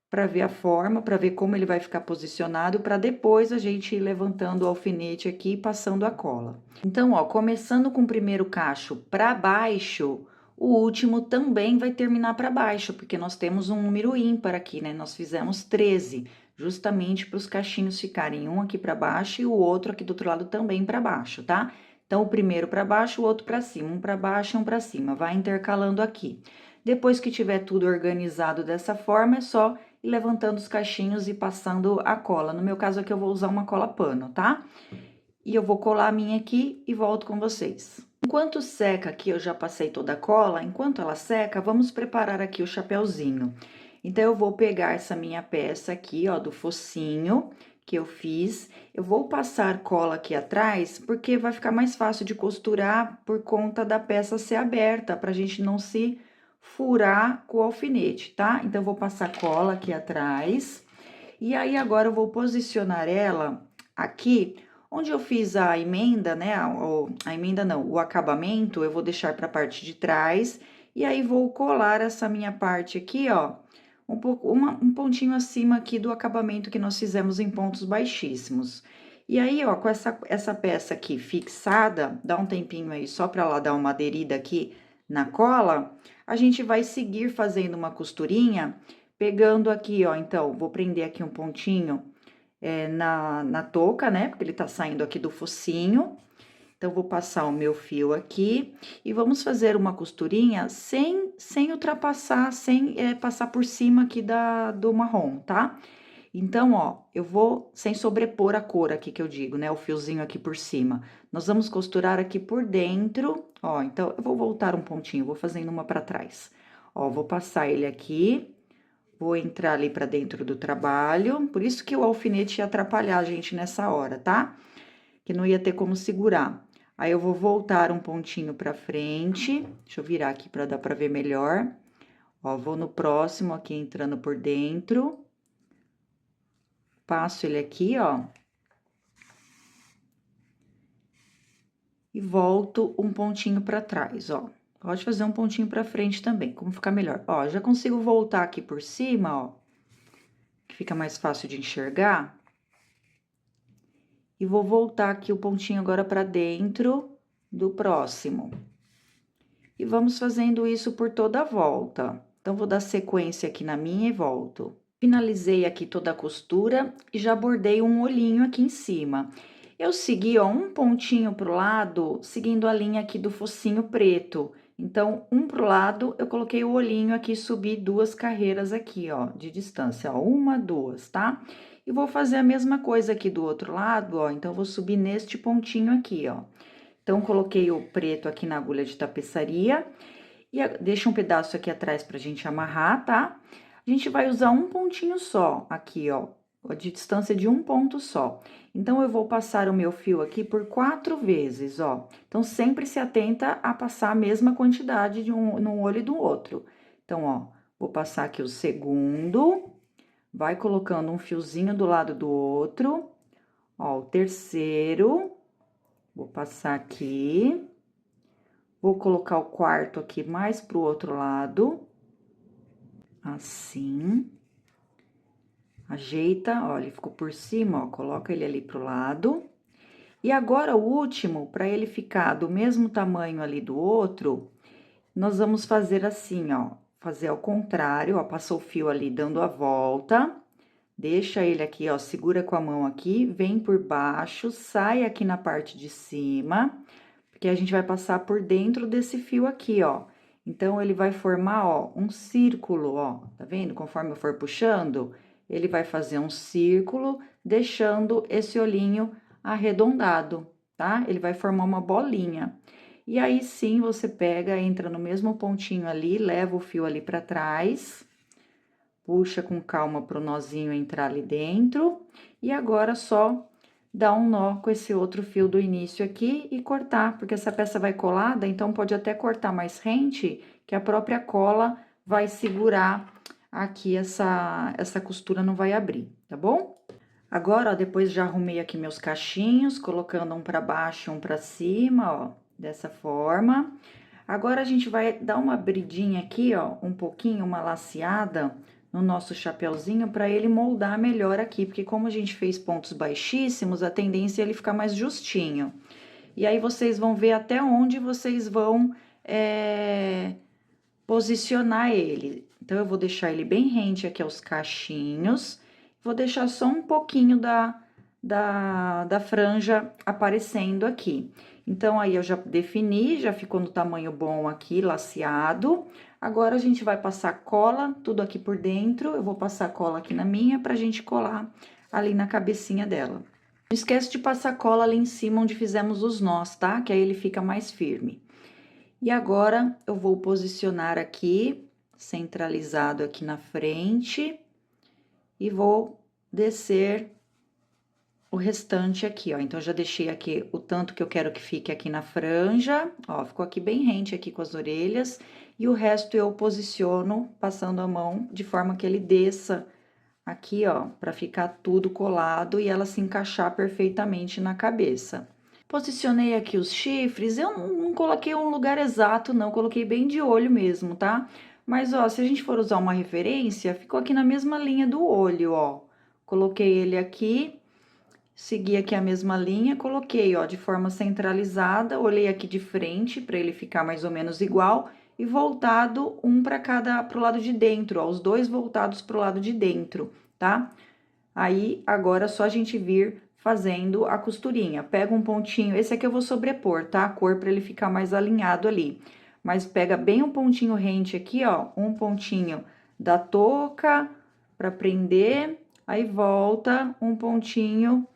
para ver a forma, para ver como ele vai ficar posicionado, para depois a gente ir levantando o alfinete aqui e passando a cola. Então, ó, começando com o primeiro cacho para baixo, o último também vai terminar para baixo, porque nós temos um número ímpar aqui, né? Nós fizemos 13, justamente para os cachinhos ficarem um aqui para baixo e o outro aqui do outro lado também para baixo, tá? Então, o primeiro para baixo, o outro para cima, um para baixo e um para cima, vai intercalando aqui. Depois que tiver tudo organizado dessa forma, é só ir levantando os cachinhos e passando a cola. No meu caso aqui, eu vou usar uma cola pano, tá? E eu vou colar a minha aqui e volto com vocês. Enquanto seca aqui, eu já passei toda a cola, enquanto ela seca, vamos preparar aqui o chapéuzinho. Então, eu vou pegar essa minha peça aqui, ó, do focinho que eu fiz, eu vou passar cola aqui atrás, porque vai ficar mais fácil de costurar por conta da peça ser aberta, pra gente não se furar com o alfinete, tá? Então, eu vou passar cola aqui atrás, e aí, agora eu vou posicionar ela aqui, onde eu fiz a emenda, né? A emenda não, o acabamento, eu vou deixar pra parte de trás, e aí, vou colar essa minha parte aqui, ó, um pontinho acima aqui do acabamento que nós fizemos em pontos baixíssimos. E aí, ó, com essa peça aqui fixada, dá um tempinho aí só pra ela dar uma aderida aqui na cola, a gente vai seguir fazendo uma costurinha, pegando aqui, ó, então, vou prender aqui um pontinho na touca, né, porque ele tá saindo aqui do focinho. Então, vou passar o meu fio aqui e vamos fazer uma costurinha sem ultrapassar, sem passar por cima aqui do marrom, tá? Então, ó, eu vou sem sobrepor a cor aqui que eu digo, né? O fiozinho aqui por cima. Nós vamos costurar aqui por dentro, ó. Então, eu vou voltar um pontinho, vou fazendo uma pra trás. Ó, vou passar ele aqui, vou entrar ali pra dentro do trabalho. Por isso que o alfinete ia atrapalhar a gente nessa hora, tá? Que não ia ter como segurar. Aí, eu vou voltar um pontinho pra frente. Deixa eu virar aqui pra dar pra ver melhor. Ó, vou no próximo aqui, entrando por dentro. Passo ele aqui, ó. E volto um pontinho pra trás, ó. Pode fazer um pontinho pra frente também, como ficar melhor. Ó, já consigo voltar aqui por cima, ó. Que fica mais fácil de enxergar. E vou voltar aqui o pontinho agora pra dentro do próximo. E vamos fazendo isso por toda a volta. Então, vou dar sequência aqui na minha e volto. Finalizei aqui toda a costura e já bordei um olhinho aqui em cima. Eu segui, ó, um pontinho pro lado, seguindo a linha aqui do focinho preto. Então, um pro lado, eu coloquei o olhinho aqui, subi 2 carreiras aqui, ó, de distância, ó, 1, 2, tá? E vou fazer a mesma coisa aqui do outro lado, ó, então, vou subir neste pontinho aqui, ó. Então, coloquei o preto aqui na agulha de tapeçaria e deixa um pedaço aqui atrás pra gente amarrar, tá? A gente vai usar um pontinho só aqui, ó, de distância de um ponto só. Então, eu vou passar o meu fio aqui por 4 vezes, ó. Então, sempre se atenta a passar a mesma quantidade de num olho e do outro. Então, ó, vou passar aqui o segundo, vai colocando um fiozinho do lado do outro, ó, o terceiro, Vou passar aqui. Vou colocar o quarto aqui mais pro outro lado. Assim. Ajeita, ó, ele ficou por cima, ó, coloca ele ali pro lado. E agora, o último, para ele ficar do mesmo tamanho ali do outro, nós vamos fazer assim, ó, fazer ao contrário, ó, passou o fio ali dando a volta, deixa ele aqui, ó, segura com a mão aqui, vem por baixo, sai aqui na parte de cima, porque a gente vai passar por dentro desse fio aqui, ó. Então, ele vai formar, ó, um círculo, ó, tá vendo? Conforme eu for puxando, ele vai fazer um círculo, deixando esse olhinho arredondado, tá? Ele vai formar uma bolinha. E aí, sim, você pega, entra no mesmo pontinho ali, leva o fio ali pra trás, puxa com calma pro nozinho entrar ali dentro, e agora só dá um nó com esse outro fio do início aqui e cortar, porque essa peça vai colada, então pode até cortar mais rente, que a própria cola vai segurar aqui, essa costura não vai abrir, tá bom? Agora, ó, depois já arrumei aqui meus cachinhos, colocando um pra baixo e um pra cima, ó, dessa forma. Agora, a gente vai dar uma abridinha aqui, ó, um pouquinho, uma laceada no nosso chapeuzinho para ele moldar melhor aqui, porque como a gente fez pontos baixíssimos, a tendência é ele ficar mais justinho. E aí, vocês vão ver até onde vocês vão posicionar ele. Então, eu vou deixar ele bem rente aqui aos cachinhos, vou deixar só um pouquinho da franja aparecendo aqui. Então, aí eu já defini, já ficou no tamanho bom aqui, laceado. Agora, a gente vai passar cola, tudo aqui por dentro. Eu vou passar cola aqui na minha pra gente colar ali na cabecinha dela. Não esquece de passar cola ali em cima onde fizemos os nós, tá? Que aí ele fica mais firme. E agora, eu vou posicionar aqui, centralizado aqui na frente, e vou descer o restante aqui, ó. Então, já deixei aqui o tanto que eu quero que fique aqui na franja, ó, ficou aqui bem rente aqui com as orelhas, e o resto eu posiciono passando a mão de forma que ele desça aqui, ó, pra ficar tudo colado e ela se encaixar perfeitamente na cabeça. Posicionei aqui os chifres, eu não coloquei um lugar exato, não, coloquei bem de olho mesmo, tá? Mas, ó, se a gente for usar uma referência, ficou aqui na mesma linha do olho, ó. Coloquei ele aqui, segui aqui a mesma linha, coloquei, ó, de forma centralizada, olhei aqui de frente para ele ficar mais ou menos igual e voltado um para pro lado de dentro, ó, os dois voltados pro lado de dentro, tá? Aí, agora é só a gente vir fazendo a costurinha. Pega um pontinho, esse aqui eu vou sobrepor, tá? A cor para ele ficar mais alinhado ali. Mas pega bem um pontinho rente aqui, ó, um pontinho da touca para prender, aí volta um pontinho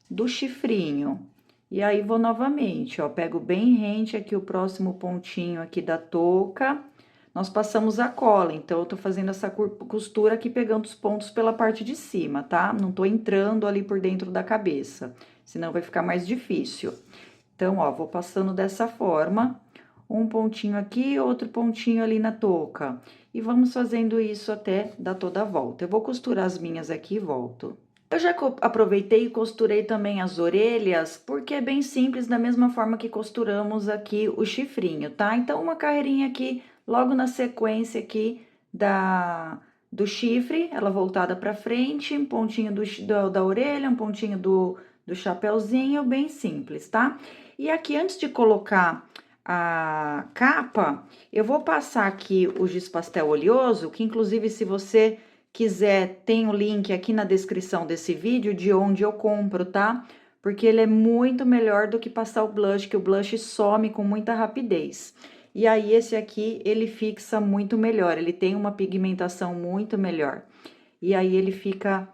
do chifrinho. E aí, vou novamente, ó, pego bem rente aqui o próximo pontinho aqui da touca. Nós passamos a cola, então, eu tô fazendo essa costura aqui, pegando os pontos pela parte de cima, tá? Não tô entrando ali por dentro da cabeça, senão vai ficar mais difícil. Então, ó, vou passando dessa forma, um pontinho aqui, outro pontinho ali na touca. E vamos fazendo isso até dar toda a volta. Eu vou costurar as minhas aqui e volto. Eu já aproveitei e costurei também as orelhas, porque é bem simples, da mesma forma que costuramos aqui o chifrinho, tá? Então, uma carreirinha aqui, logo na sequência aqui do chifre, ela voltada pra frente, um pontinho da orelha, um pontinho do chapeuzinho, bem simples, tá? E aqui, antes de colocar a capa, eu vou passar aqui o giz pastel oleoso, que inclusive, se você quiser, tem o link aqui na descrição desse vídeo de onde eu compro, tá? Porque ele é muito melhor do que passar o blush, que o blush some com muita rapidez. E aí, esse aqui, ele fixa muito melhor, ele tem uma pigmentação muito melhor. E aí, ele fica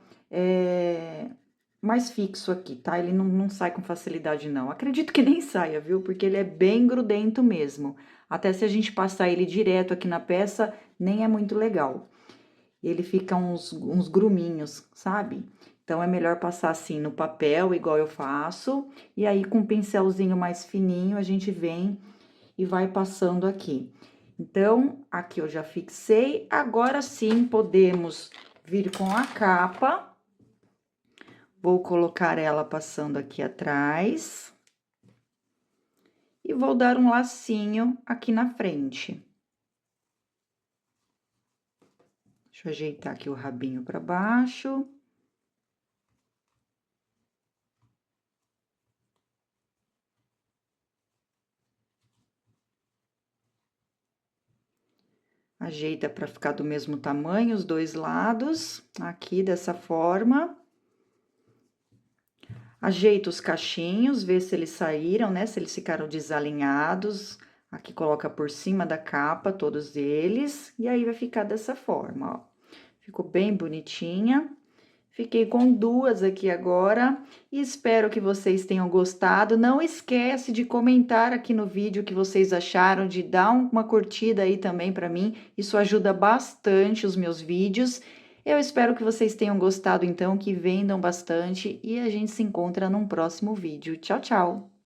mais fixo aqui, tá? Ele não sai com facilidade, não. Acredito que nem saia, viu? Porque ele é bem grudento mesmo. Até se a gente passar ele direto aqui na peça, nem é muito legal. Ele fica uns gruminhos, sabe? Então, é melhor passar assim no papel, igual eu faço. E aí, com um pincelzinho mais fininho, a gente vem e vai passando aqui. Então, aqui eu já fixei. Agora sim, podemos vir com a capa. Vou colocar ela passando aqui atrás. e vou dar um lacinho aqui na frente. Deixa eu ajeitar aqui o rabinho para baixo. Ajeita para ficar do mesmo tamanho os dois lados, aqui dessa forma. Ajeita os cachinhos, vê se eles saíram, né? Se eles ficaram desalinhados. Aqui coloca por cima da capa todos eles, e aí vai ficar dessa forma, ó. Ficou bem bonitinha. Fiquei com duas aqui agora e espero que vocês tenham gostado. Não esquece de comentar aqui no vídeo o que vocês acharam, de dar uma curtida aí também para mim. Isso ajuda bastante os meus vídeos. Eu espero que vocês tenham gostado, então, que vendam bastante e a gente se encontra num próximo vídeo. Tchau, tchau!